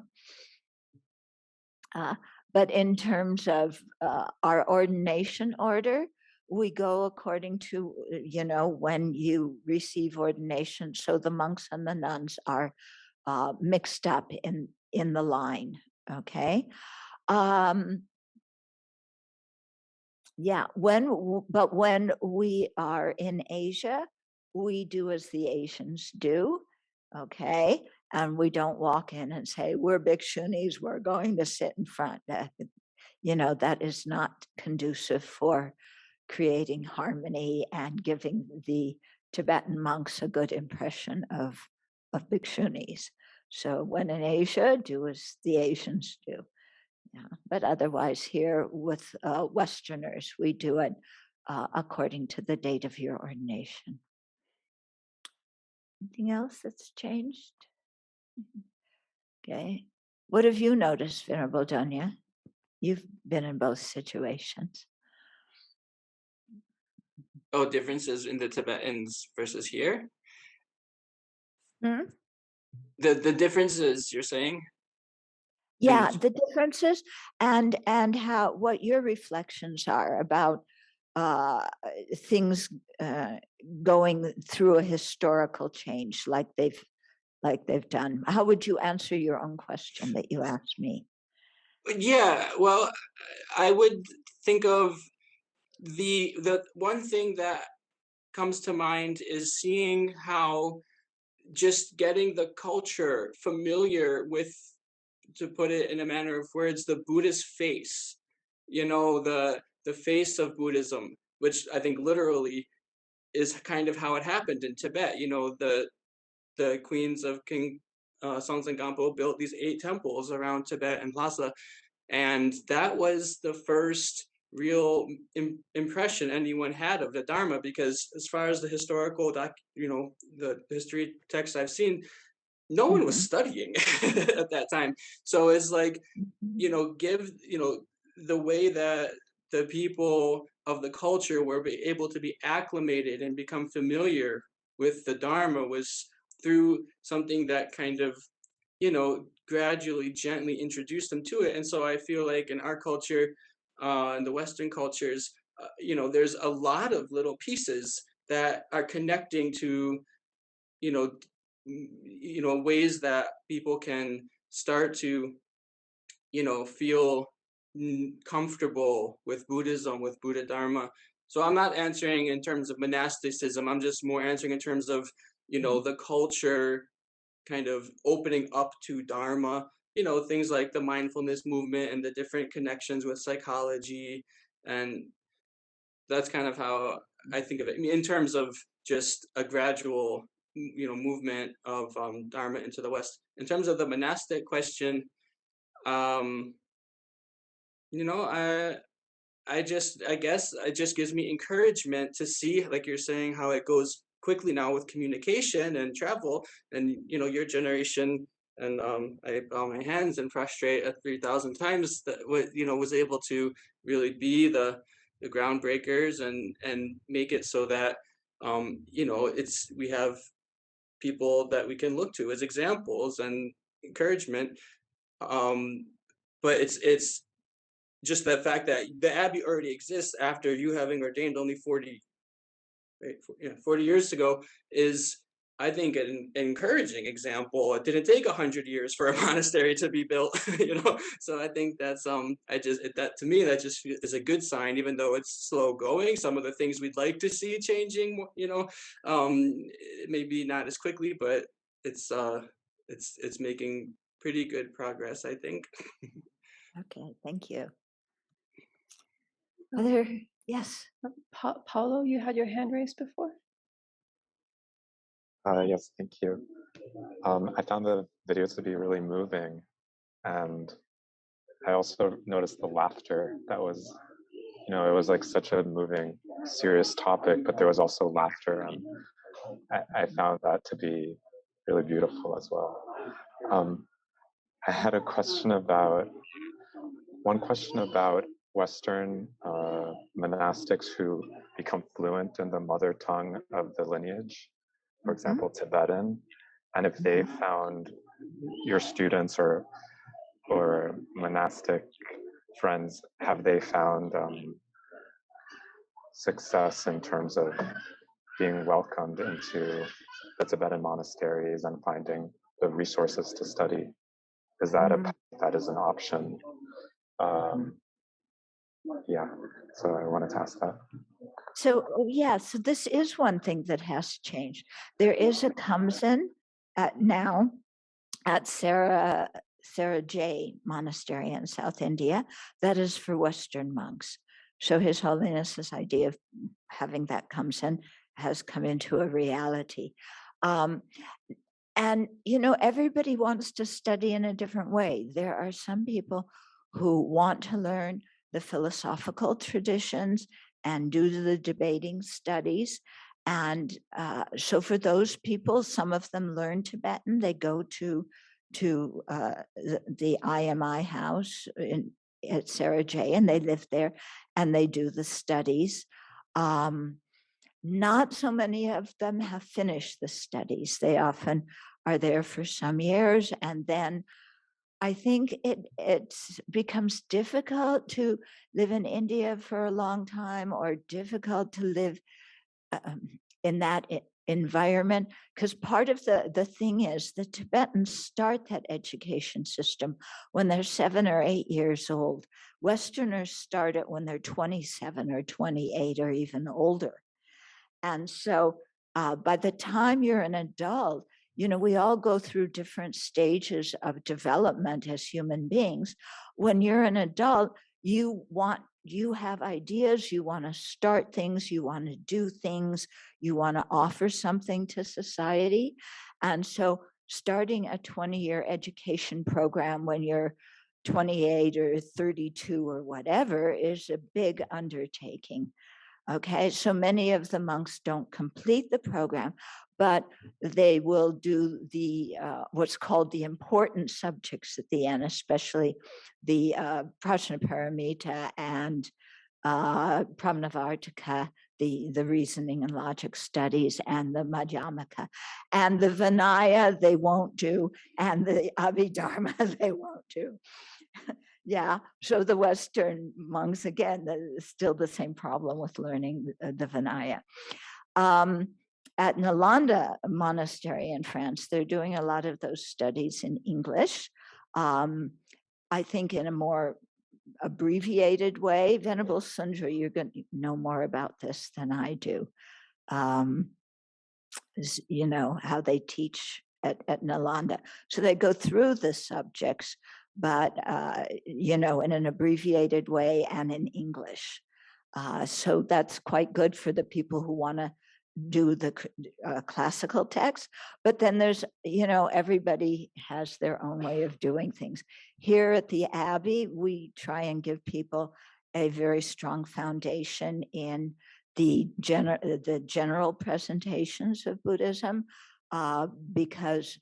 Speaker 1: But in terms of our ordination order, we go according to, when you receive ordination. So the monks and the nuns are mixed up in the line. Okay. Yeah, but when we are in Asia, we do as the Asians do, okay? And we don't walk in and say, we're Bhikshunis, we're going to sit in front. That is not conducive for creating harmony and giving the Tibetan monks a good impression of Bhikshunis. So when in Asia, do as the Asians do. Yeah, but otherwise here with Westerners, we do it according to the date of your ordination. Anything else that's changed? Okay. What have you noticed, Venerable Donya? You've been in both situations.
Speaker 5: Oh, differences in the Tibetans versus here?
Speaker 1: Hmm?
Speaker 5: The differences you're saying?
Speaker 1: Yeah, the differences and what your reflections are about things going through a historical change like they've done. How would you answer your own question that you asked me?
Speaker 5: Yeah, well, I would think of the one thing that comes to mind is seeing how just getting the culture familiar with, to put it in a manner of words, the Buddhist face, the face of Buddhism, which I think literally is kind of how it happened in Tibet. The queens of King Songtsen Gampo built these 8 temples around Tibet and Lhasa, and that was the first real impression anyone had of the Dharma, because as far as the historical the history texts I've seen, no one was studying at that time. So it's like, give, the way that the people of the culture were able to be acclimated and become familiar with the Dharma was through something that kind of, gradually, gently introduced them to it. And so I feel like in our culture, in the Western cultures, there's a lot of little pieces that are connecting to, ways that people can start to, feel comfortable with Buddhism, with Buddha Dharma. So I'm not answering in terms of monasticism. I'm just more answering in terms of, the culture kind of opening up to Dharma, things like the mindfulness movement and the different connections with psychology. And that's kind of how I think of it. I mean, in terms of just a gradual, movement of Dharma into the West. In terms of the monastic question, I guess it just gives me encouragement to see, like you're saying, how it goes quickly now with communication and travel, and your generation, and I bow my hands and prostrate at 3,000 times that was able to really be the groundbreakers and make it so that we have people that we can look to as examples and encouragement. But it's just the fact that the Abbey already exists after you having ordained only 40 years ago is, I think, an encouraging example. It didn't take 100 years for a monastery to be built, So I think that's that to me, that just is a good sign, even though it's slow going. Some of the things we'd like to see changing, maybe not as quickly, but it's making pretty good progress, I think.
Speaker 1: Okay, thank you. Yes.
Speaker 2: Paulo, you had your hand raised before?
Speaker 6: Yes, thank you. I found the videos to be really moving, and I also noticed the laughter that was, it was like such a moving, serious topic, but there was also laughter, and I found that to be really beautiful as well. I had a question about Western monastics who become fluent in the mother tongue of the lineage, for example, Tibetan, and if they found your students or monastic friends, have they found success in terms of being welcomed into the Tibetan monasteries and finding the resources to study? Is that a path that is an option? Yeah, so I wanted to ask that.
Speaker 1: So yeah, so this is one thing that has changed. There is a Kamsen now at Sarah J Monastery in South India that is for Western monks. So His Holiness's idea of having that Kamsen has come into a reality. And everybody wants to study in a different way. There are some people who want to learn the philosophical traditions and do the debating studies. And so for those people, some of them learn Tibetan. They go to the IMI house at Sarah J, and they live there and they do the studies. Not so many of them have finished the studies. They often are there for some years, and then I think it becomes difficult to live in India for a long time, or difficult to live in that environment, because part of the thing is the Tibetans start that education system when they're 7 or 8 years old. Westerners start it when they're 27 or 28 or even older. And so by the time you're an adult, we all go through different stages of development as human beings. When you're an adult, you have ideas, you want to start things, you want to do things, you want to offer something to society. And so starting a 20-year education program when you're 28 or 32 or whatever is a big undertaking. Okay, so many of the monks don't complete the program, but they will do the what's called the important subjects at the end, especially the Prajnaparamita and Pramnavartika, the reasoning and logic studies, and the Madhyamaka. And the Vinaya they won't do, and the Abhidharma they won't do. Yeah, so the Western monks, again, still the same problem with learning the Vinaya. At Nalanda Monastery in France, they're doing a lot of those studies in English. I think in a more abbreviated way. Venerable Sundra, you're going to know more about this than I do. How they teach at Nalanda. So they go through the subjects, but in an abbreviated way and in English. So that's quite good for the people who want to do the classical text. But then there's, everybody has their own way of doing things. Here at the Abbey, we try and give people a very strong foundation in the general presentations of Buddhism, because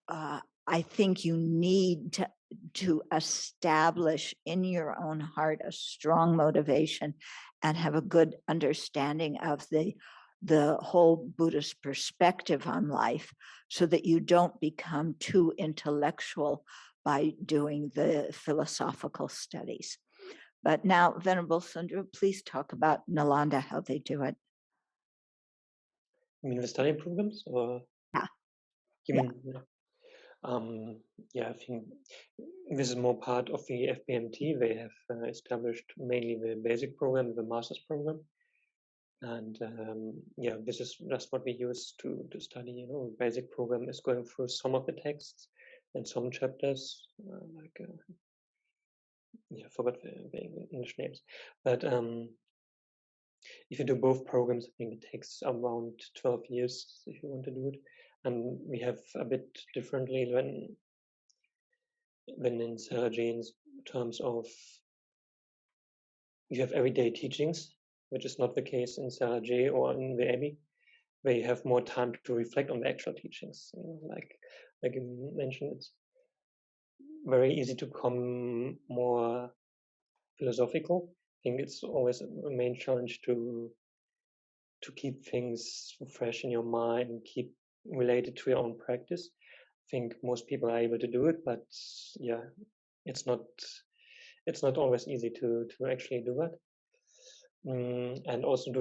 Speaker 1: I think you need to establish in your own heart a strong motivation and have a good understanding of the whole Buddhist perspective on life, so that you don't become too intellectual by doing the philosophical studies. But now, Venerable Sundra, please talk about Nalanda, how they do it.
Speaker 7: You mean the study programs, or?
Speaker 1: Yeah.
Speaker 7: I think this is more part of the FBMT. They have established mainly the basic program, the master's program. And this is just what we use to study. The basic program is going through some of the texts and some chapters, I forgot the English names. But if you do both programs, I think it takes around 12 years if you want to do it. And we have a bit differently than in Saraji in terms of you have everyday teachings, which is not the case in Saraji or in the Abbey, where you have more time to reflect on the actual teachings. Like you mentioned, it's very easy to become more philosophical. I think it's always a main challenge to keep things fresh in your mind and keep related to your own practice. I think most people are able to do it, but it's not always easy to actually do that. and also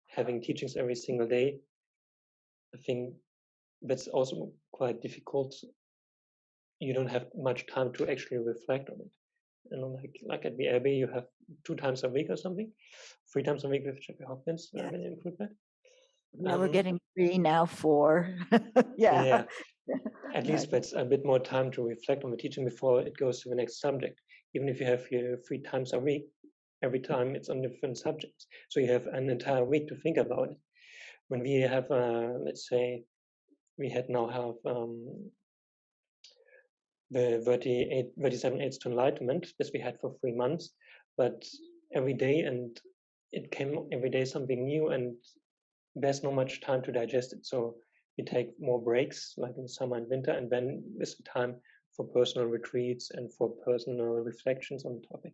Speaker 7: having teachings every single day. I think that's also quite difficult. You don't have much time to actually reflect on it. And like at the Abbey, you have 2 times a week or something, 3 times a week with Jeffrey Hopkins.
Speaker 1: Yeah.
Speaker 7: When you include that.
Speaker 1: Yeah, we're getting 3 now, 4. Yeah.
Speaker 7: Yeah. At least that's a bit more time to reflect on the teaching before it goes to the next subject. Even if you have here 3 times a week, every time it's on different subjects. So you have an entire week to think about it. When we have, let's say, we now have the 37 Aids to Enlightenment, this we had for 3 months, but every day, and it came every day something new, and there's not much time to digest it. So we take more breaks, like in summer and winter, and then there's time for personal retreats and for personal reflections on the topic.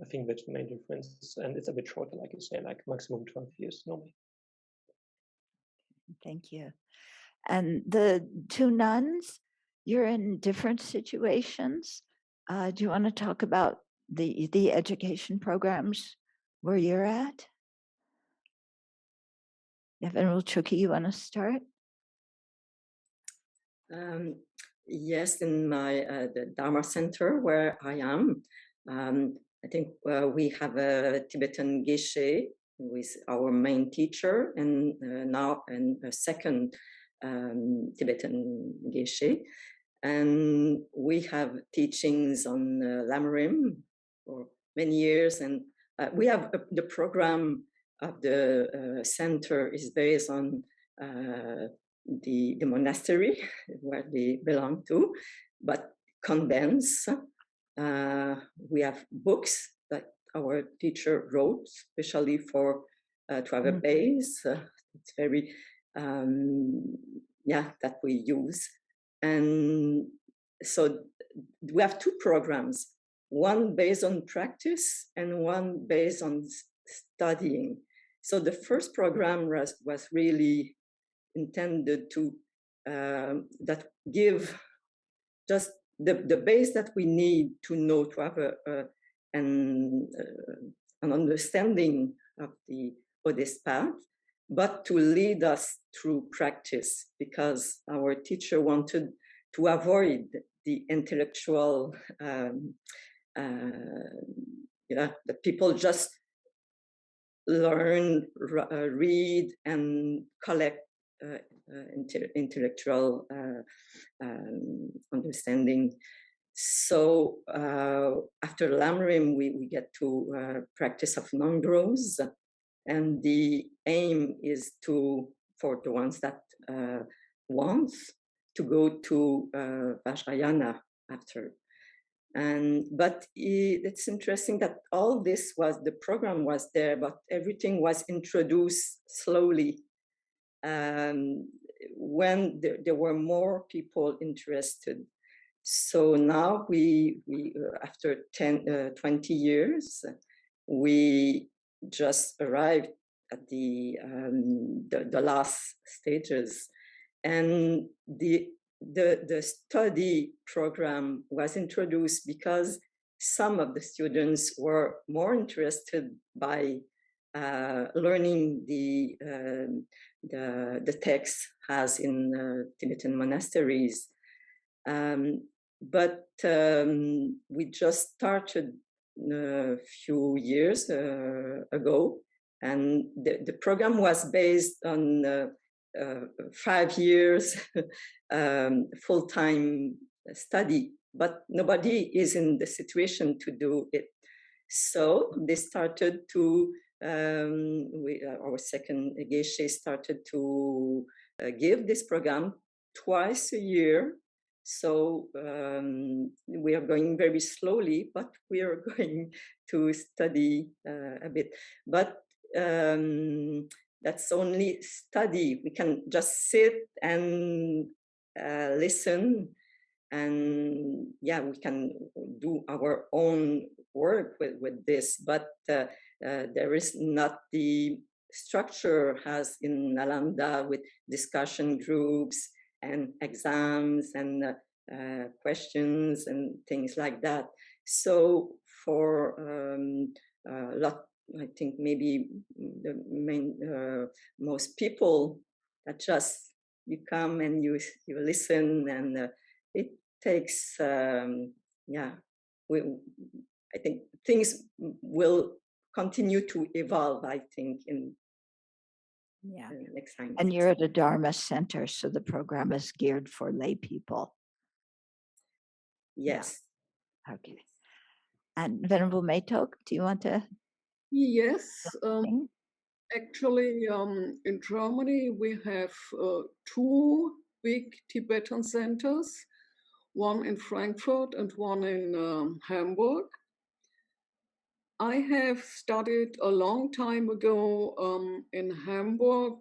Speaker 7: I think that's the main difference, and it's a bit shorter, like you say, like maximum 12 years normally.
Speaker 1: Thank you. And the 2 nuns, you're in different situations. Do you want to talk about the education programs where you're at? Venerable Chuki, you want to start?
Speaker 8: Yes, in my the Dharma Center where I am, I think we have a Tibetan Geshe who is our main teacher, and now a second Tibetan Geshe, and we have teachings on Lamrim for many years, and we have the program of the center is based on the monastery where they belong to, but condensed. We have books that our teacher wrote, especially for to have a base. It's very, that we use. And so we have 2 programs, one based on practice and one based on studying. So the first program was really intended to that give just the base that we need to know, to have an understanding of the Buddhist path, but to lead us through practice, because our teacher wanted to avoid the intellectual, that people just learn, read, and collect intellectual understanding. So after Lamrim, we get to practice of non-grows, and the aim is for the ones that want to go to Vajrayana after. But it's interesting that all this the program was there, but everything was introduced slowly. When there were more people interested. So now we after 20 years, we just arrived at the last stages, and the study program was introduced because some of the students were more interested by learning the text as in Tibetan monasteries. But we just started a few years ago, and the program was based on 5 years full-time study, but nobody is in the situation to do it. So they started to our second Geshe started to give this program twice a year. So we are going very slowly, but we are going to study a bit. But that's only study. We can just sit and listen, and we can do our own work with this, but there is not the structure as in Nalanda with discussion groups and exams and questions and things like that. So for a lot I think maybe the main most people that just you come and you listen, and it takes yeah. I think things will continue to evolve. I think in
Speaker 1: Yeah.
Speaker 8: next time.
Speaker 1: And you're at a Dharma center, so the program is geared for lay people.
Speaker 8: Yes.
Speaker 1: Yeah. Okay. And Venerable Maytok, do you want to?
Speaker 9: Yes. Actually, in Germany, we have two big Tibetan centers, one in Frankfurt and one in Hamburg. I have studied a long time ago in Hamburg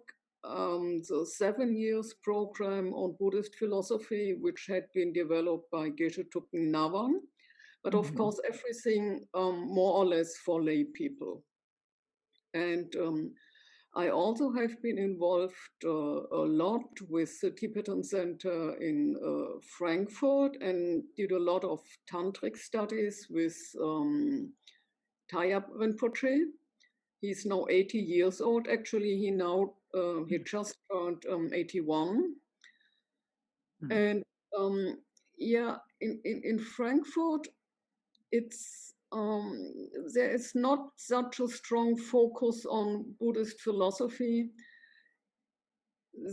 Speaker 9: the 7 years program on Buddhist philosophy, which had been developed by Geshe Thubten Chodron. But of course, everything more or less for lay people. And I also have been involved a lot with the Tibetan Center in Frankfurt and did a lot of tantric studies with Thayap Rinpoche. He's now 80 years old. Actually, he just turned 81. And yeah, in Frankfurt, it's there is not such a strong focus on Buddhist philosophy.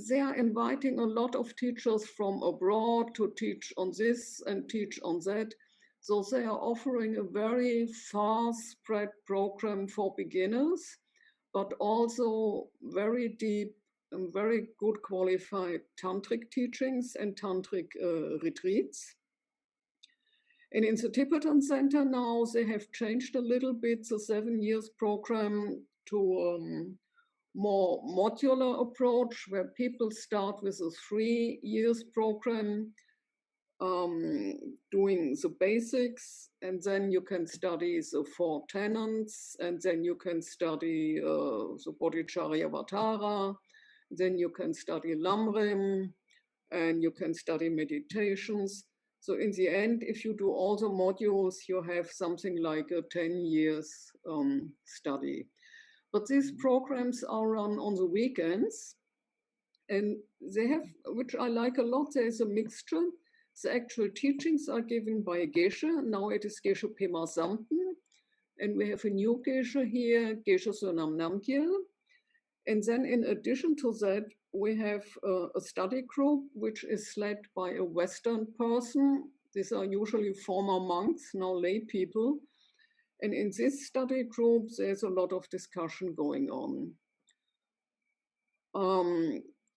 Speaker 9: They are inviting a lot of teachers from abroad to teach on this and teach on that. So they are offering a very far-spread program for beginners, but also very deep and very good qualified tantric teachings and tantric retreats. And in the Tibetan Center now, they have changed a little bit the 7 years program to a more modular approach, where people start with a 3 years program, doing the basics, and then you can study the 4 tenets, and then you can study the Bodhicharyavatara, then you can study Lamrim, and you can study meditations. So in the end, if you do all the modules, you have something like a 10 years study. But these programs are run on the weekends, and they have, which I like a lot, there's a mixture. The actual teachings are given by Geshe. Now it is Geshe Pema Samten, and we have a new Geshe here, Geshe Sonam Namgyal. And then in addition to that, we have a study group, which is led by a Western person. These are usually former monks, now lay people. And in this study group, there's a lot of discussion going on.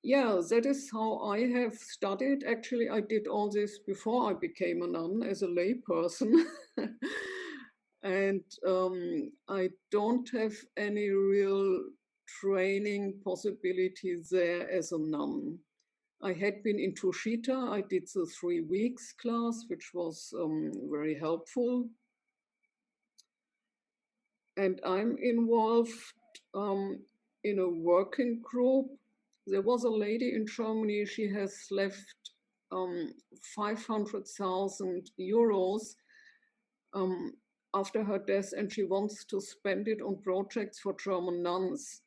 Speaker 9: Yeah, that is how I have studied. Actually, I did all this before I became a nun as a lay person. And I don't have any real training possibilities there as a nun. I had been in Tushita. I did the 3 weeks class, which was very helpful. And I'm involved in a working group. There was a lady in Germany, she has left 500,000 euros after her death, and she wants to spend it on projects for German nuns.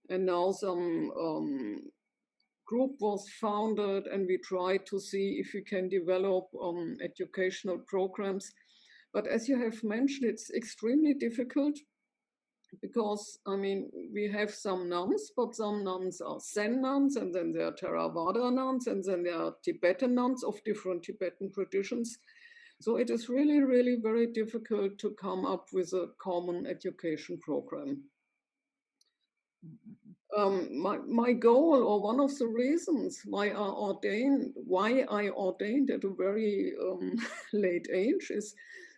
Speaker 9: And now some group was founded, and we try to see if we can develop educational programs. But as you have mentioned, it's extremely difficult because, I mean, we have some nuns, but some nuns are Zen nuns, and then there are Theravada nuns, and then there are Tibetan nuns of different Tibetan traditions. So it is really, really very difficult to come up with a common education program. My goal, or one of the reasons why I ordained at a very late age, is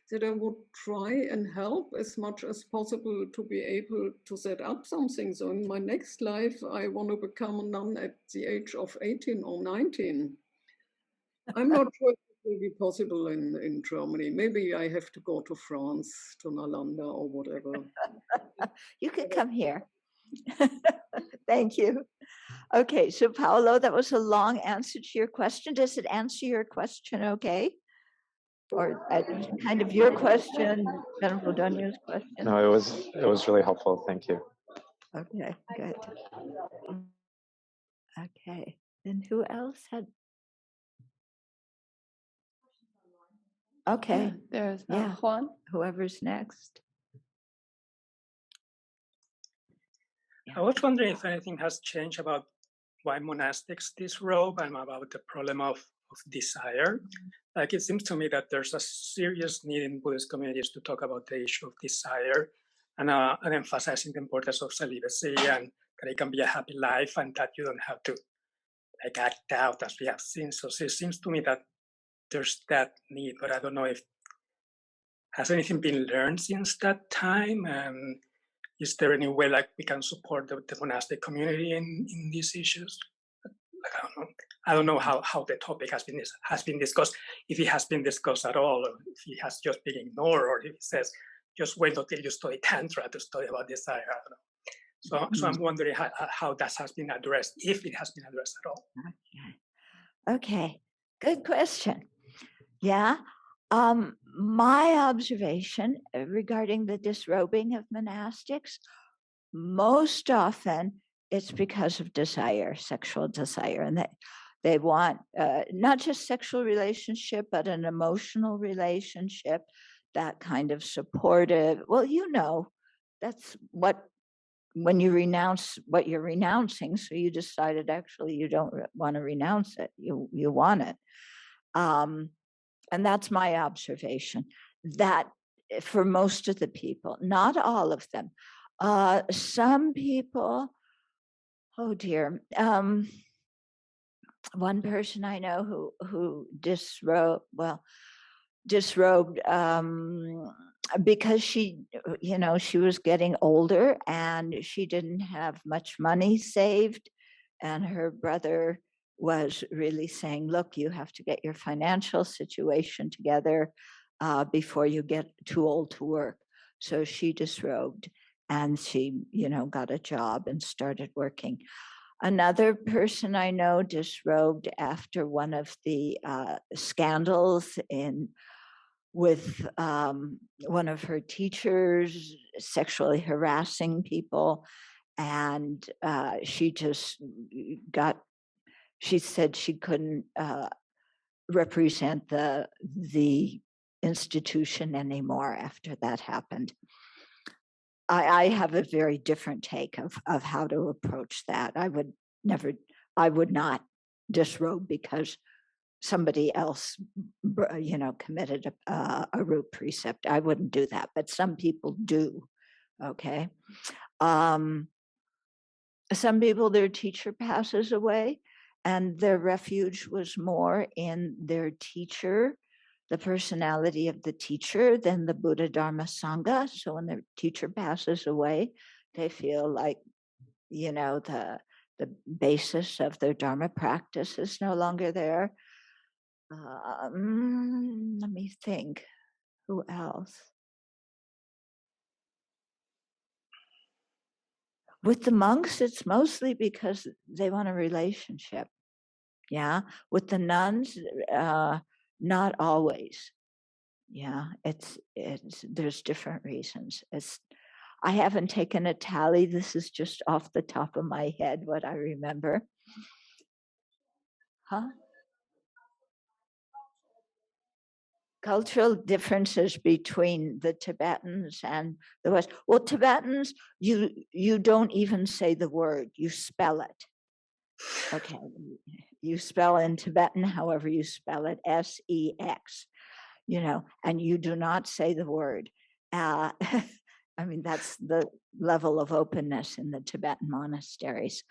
Speaker 9: that I would try and help as much as possible to be able to set up something. So in my next life, I want to become a nun at the age of 18 or 19. I'm not sure if it will be possible in Germany. Maybe I have to go to France, to Nalanda or whatever.
Speaker 1: You could come here. Thank you. Okay, so Paolo, that was a long answer to your question. Does it answer your question okay? or kind of your question, Venerable Donya's question?
Speaker 6: No, it was really helpful. Thank you.
Speaker 1: Okay, good. Okay, then who else had? Okay,
Speaker 2: There's
Speaker 1: yeah.
Speaker 2: Juan.
Speaker 1: Whoever's next.
Speaker 10: I was wondering if anything has changed about why monastics disrobe and about the problem of desire. Like, it seems to me that there's a serious need in Buddhist communities to talk about the issue of desire and emphasizing the importance of celibacy and that it can be a happy life and that you don't have to like act out as we have seen. So it seems to me that there's that need, but I don't know if has anything been learned since that time. Is there any way like we can support the monastic community in these issues? I don't know how the topic has been discussed, if it has been discussed at all, or if it has just been ignored, or if it says just wait until you study Tantra to study about desire. I don't know. So I'm wondering how that has been addressed, if it has been addressed at all.
Speaker 1: Okay, good question. Yeah. My observation regarding the disrobing of monastics, most often it's because of desire, sexual desire, and they want not just sexual relationship, but an emotional relationship, that kind of supportive. Well, that's when you renounce what you're renouncing, so you decided actually you don't want to renounce it, you want it. And that's my observation, that for most of the people, not all of them, some people, oh dear, one person I know who disrobed because she was getting older and she didn't have much money saved, and her brother was really saying, look, you have to get your financial situation together before you get too old to work. So she disrobed and she, got a job and started working. Another person I know disrobed after one of the scandals with one of her teachers sexually harassing people. And she said she couldn't represent the institution anymore after that happened. I have a very different take of how to approach that. I would not disrobe because somebody else, committed a root precept. I wouldn't do that, but some people do. Okay. Some people, their teacher passes away and their refuge was more in their teacher, the personality of the teacher, than the Buddha Dharma Sangha. So when their teacher passes away, they feel like, the basis of their Dharma practice is no longer there. Let me think. Who else? With the monks, it's mostly because they want a relationship. Yeah. With the nuns, not always. Yeah. There's different reasons. I haven't taken a tally. This is just off the top of my head what I remember. Huh? Cultural differences between the Tibetans and the West. Well, Tibetans, you don't even say the word, you spell it. Okay, you spell in Tibetan however you spell it, S-E-X, and you do not say the word. That's the level of openness in the Tibetan monasteries.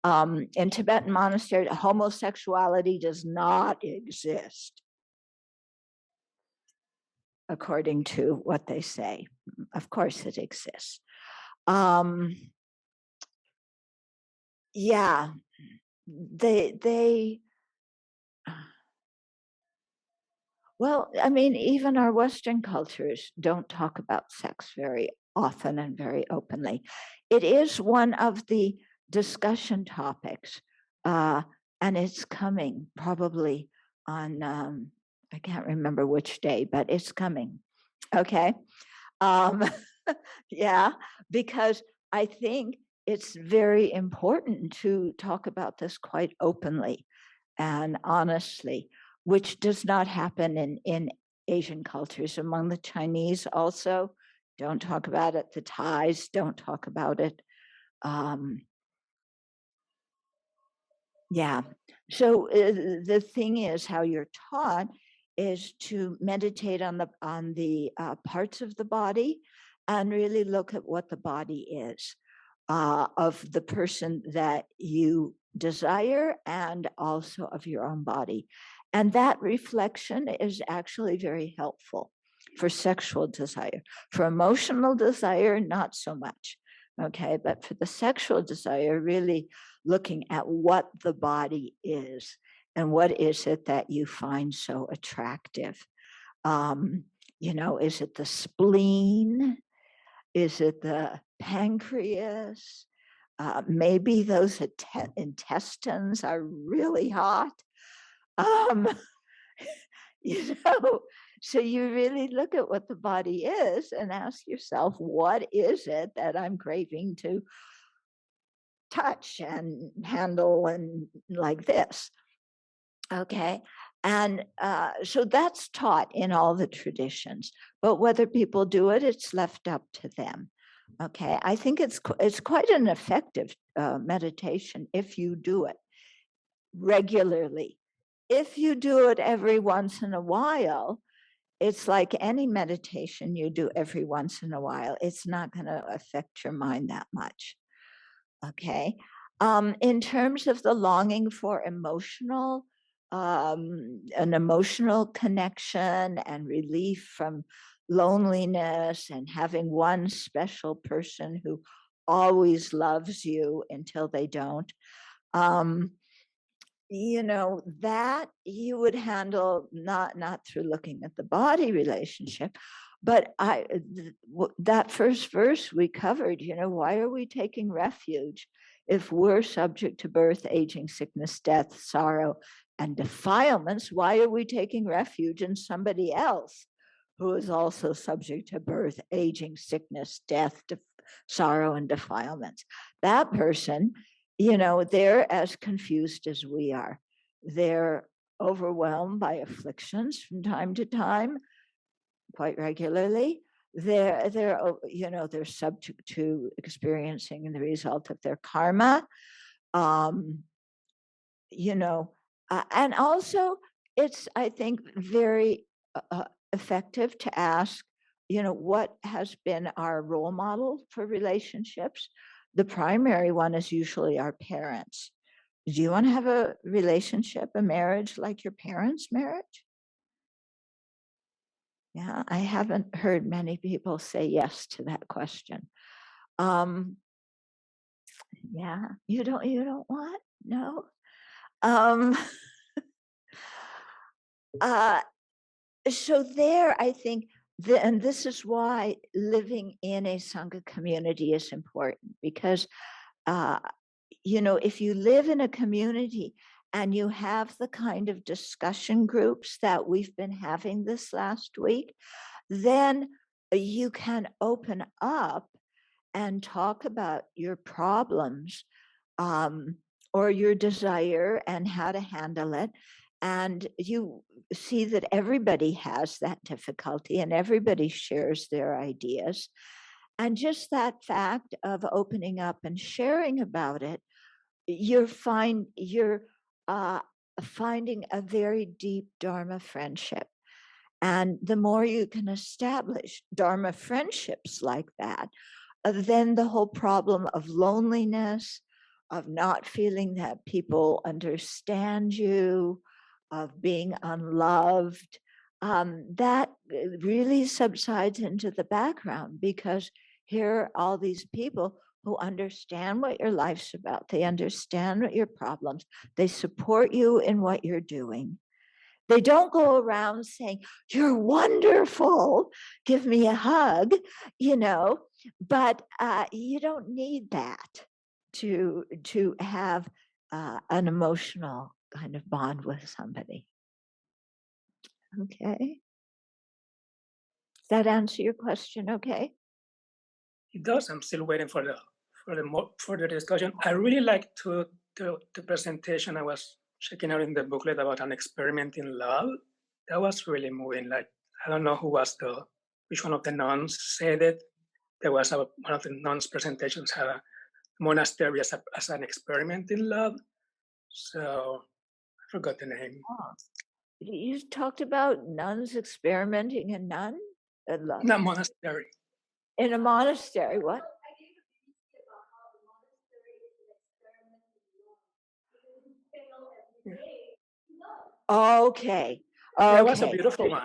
Speaker 1: In Tibetan monasteries, homosexuality does not exist, according to what they say. Of course it exists. Yeah, even our Western cultures don't talk about sex very often and very openly. It is one of the discussion topics, and it's coming probably on I can't remember which day, but it's coming. Okay. Yeah, because I think it's very important to talk about this quite openly and honestly, which does not happen in Asian cultures. Among the Chinese also, don't talk about it. The Thais don't talk about it. Yeah. So the thing is, how you're taught is to meditate on the parts of the body and really look at what the body is of the person that you desire and also of your own body. And that reflection is actually very helpful for sexual desire. For emotional desire, not so much. Okay, but for the sexual desire, really looking at what the body is and what is it that you find so attractive. You know, is it the spleen? Is it the pancreas? Maybe those intestines are really hot. You know, so you really look at what the body is and ask yourself, what is it that I'm craving to touch and handle and like this? Okay. And so that's taught in all the traditions, but whether people do it, it's left up to them. Okay. I think it's quite an effective meditation if you do it regularly. If you do it every once in a while, it's like any meditation you do every once in a while. It's not going to affect your mind that much. Okay. In terms of the longing for an emotional connection and relief from loneliness and having one special person who always loves you until they don't, you know, that you would handle not through looking at the body relationship, but that first verse we covered, you know, why are we taking refuge if we're subject to birth, aging, sickness, death, sorrow, and defilements? Why are we taking refuge in somebody else who is also subject to birth, aging, sickness, death, sorrow, and defilements? That person, you know, they're as confused as we are. They're overwhelmed by afflictions from time to time, quite regularly. They're you know, they're subject to experiencing the result of their karma. You know, and also it's, I think, very effective to ask, you know, what has been our role model for relationships? The primary one is usually our parents. Do you want to have a relationship, a marriage like your parents' marriage? Yeah, I haven't heard many people say yes to that question. Yeah, you don't want? No. So there, I think, and this is why living in a sangha community is important, because you know, if you live in a community and you have the kind of discussion groups that we've been having this last week, then you can open up and talk about your problems or your desire and how to handle it. And you see that everybody has that difficulty and everybody shares their ideas. And just that fact of opening up and sharing about it, you're finding a very deep Dharma friendship. And the more you can establish Dharma friendships like that, then the whole problem of loneliness, of not feeling that people understand you, of being unloved, that really subsides into the background, because here are all these people who understand what your life's about. They understand what your problems, they support you in what you're doing. They don't go around saying, you're wonderful, give me a hug, you know, but you don't need that to have an emotional kind of bond with somebody. Okay. Does that answer your question? Okay.
Speaker 10: It does. I'm still waiting for the discussion. I really liked the presentation I was checking out in the booklet about an experiment in love. That was really moving. Like, I don't know which one of the nuns said it. There was one of the nuns' presentations had a monastery as an experiment in love. So I forgot the name.
Speaker 1: Oh. You talked about nuns experimenting in love.
Speaker 10: Not monastery.
Speaker 1: In a monastery, what? Okay.
Speaker 10: Yeah, it was a beautiful one.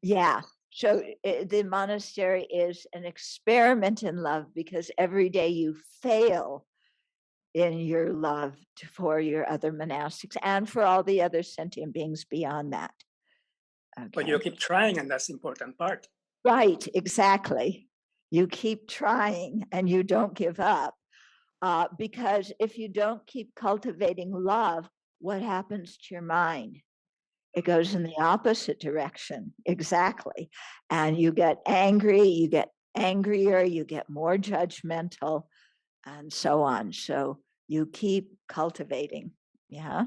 Speaker 1: Yeah. So the monastery is an experiment in love because every day you fail in your love for your other monastics and for all the other sentient beings beyond that. Okay.
Speaker 10: But you keep trying, and that's the important part.
Speaker 1: Right, exactly. You keep trying and you don't give up. Because if you don't keep cultivating love, what happens to your mind? It goes in the opposite direction. Exactly. And you get angry, you get angrier, you get more judgmental, and so on. So you keep cultivating. Yeah.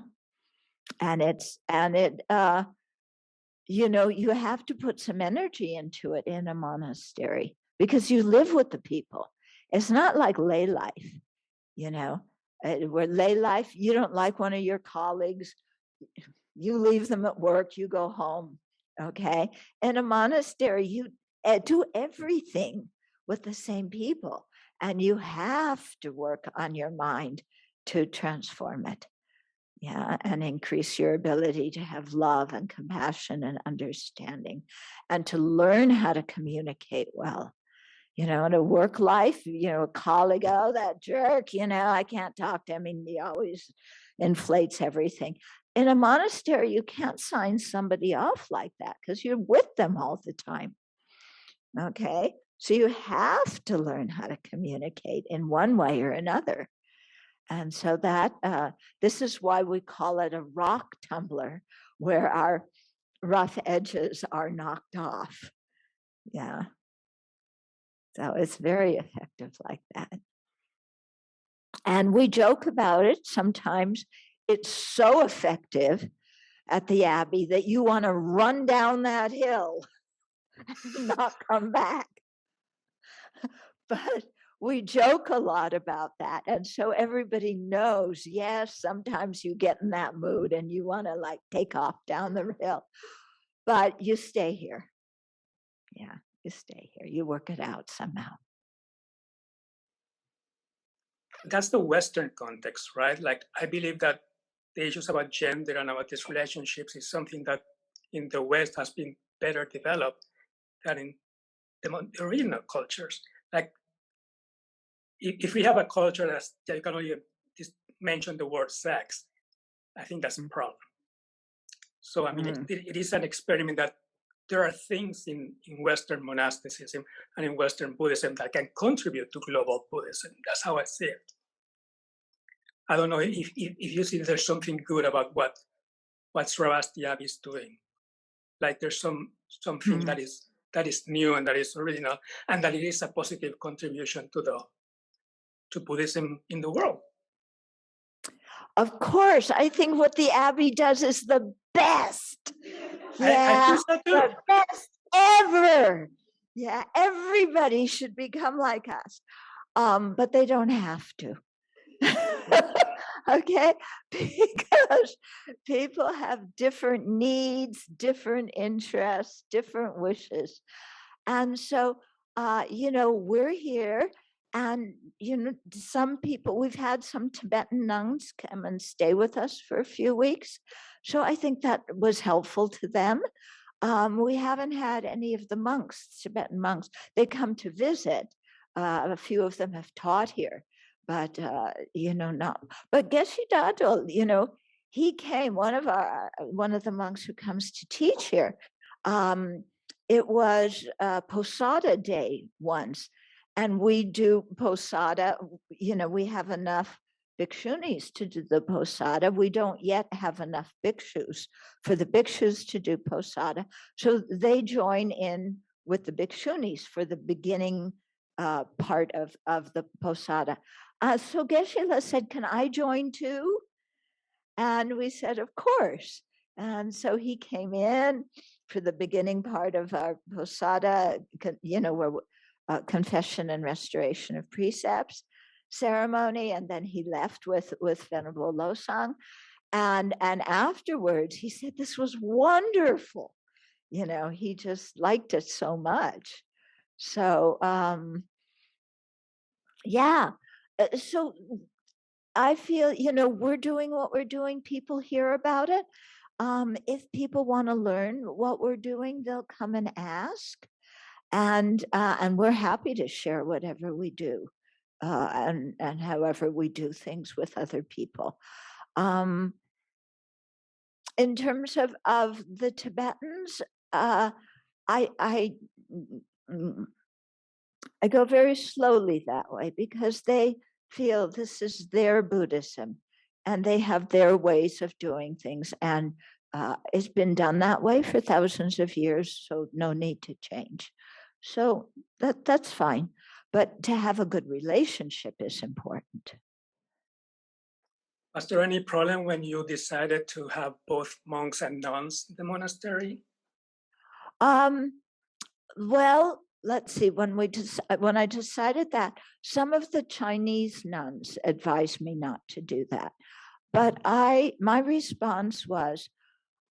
Speaker 1: And you have to put some energy into it in a monastery because you live with the people. It's not like lay life, where lay life, you don't like one of your colleagues, you leave them at work, you go home. Okay. In a monastery, you do everything with the same people, and you have to work on your mind to transform it. Yeah, and increase your ability to have love and compassion and understanding, and to learn how to communicate well. In a work life, a colleague, oh, that jerk, I can't talk to him. He always inflates everything. In a monastery, you can't sign somebody off like that because you're with them all the time. Okay, so you have to learn how to communicate in one way or another. And so this is why we call it a rock tumbler, where our rough edges are knocked off. Yeah. So it's very effective like that. And we joke about it. Sometimes it's so effective at the Abbey that you want to run down that hill and not come back. But we joke a lot about that. And so everybody knows, yes, sometimes you get in that mood and you want to take off down the hill, but you stay here. Yeah, you stay here. You work it out somehow.
Speaker 10: That's the Western context, right? Like, I believe that the issues about gender and about these relationships is something that in the West has been better developed than in the original cultures. Like, if we have a culture that you can only just mention the word sex, I think that's a problem. So, I mean, it is an experiment that there are things in Western monasticism and in Western Buddhism that can contribute to global Buddhism. That's how I see it. I don't know if you see there's something good about what Sravasti Abbey is doing. Like, there's something that is new and that is original, and that it is a positive contribution to Buddhism in the world.
Speaker 1: Of course, I think what the Abbey does is the best. Yeah,
Speaker 10: I think so too.
Speaker 1: the best ever. Yeah, everybody should become like us, but they don't have to. Okay, because people have different needs, different interests, different wishes, and so we're here. And, some people, we've had some Tibetan nuns come and stay with us for a few weeks. So I think that was helpful to them. We haven't had any of the monks, Tibetan monks. They come to visit. A few of them have taught here, but, not. But Geshe Dadul, he came, one of the monks who comes to teach here. It was Posada Day once. And we do posada, we have enough bhikshunis to do the posada. We don't yet have enough bhikshus for the bhikshus to do posada. So they join in with the bhikshunis for the beginning part of the posada. So Geshe-la said, can I join too? And we said, of course. And so he came in for the beginning part of our posada, where confession and restoration of precepts ceremony, and then he left with Venerable Losang. And afterwards, he said, this was wonderful. He just liked it so much. So, yeah. So I feel, we're doing what we're doing. People hear about it. If people want to learn what we're doing, they'll come and ask. And we're happy to share whatever we do and however we do things with other people. In terms of the Tibetans, I go very slowly that way because they feel this is their Buddhism and they have their ways of doing things, and it's been done that way for thousands of years, so no need to change. So that's fine, but to have a good relationship is important.
Speaker 10: Was there any problem when you decided to have both monks and nuns in the monastery?
Speaker 1: Well, let's see, when I decided that, some of the Chinese nuns advised me not to do that. But my response was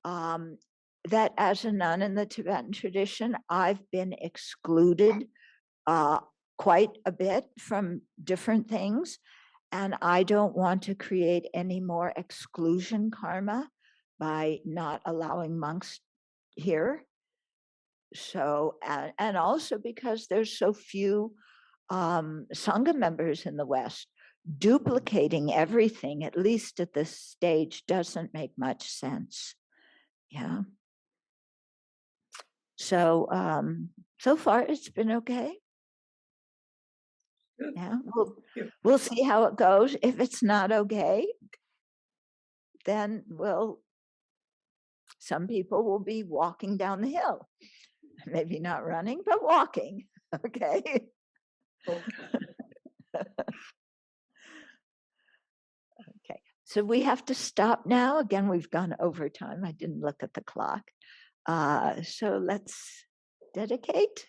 Speaker 1: that as a nun in the Tibetan tradition, I've been excluded quite a bit from different things. And I don't want to create any more exclusion karma by not allowing monks here. So, and also because there's so few sangha members in the West, duplicating everything, at least at this stage, doesn't make much sense. Yeah. So, so far it's been okay.
Speaker 10: Good.
Speaker 1: Yeah, we'll see how it goes. If it's not okay, then some people will be walking down the hill. Maybe not running, but walking. Okay. Okay. So we have to stop now. Again, we've gone over time. I didn't look at the clock. So let's dedicate.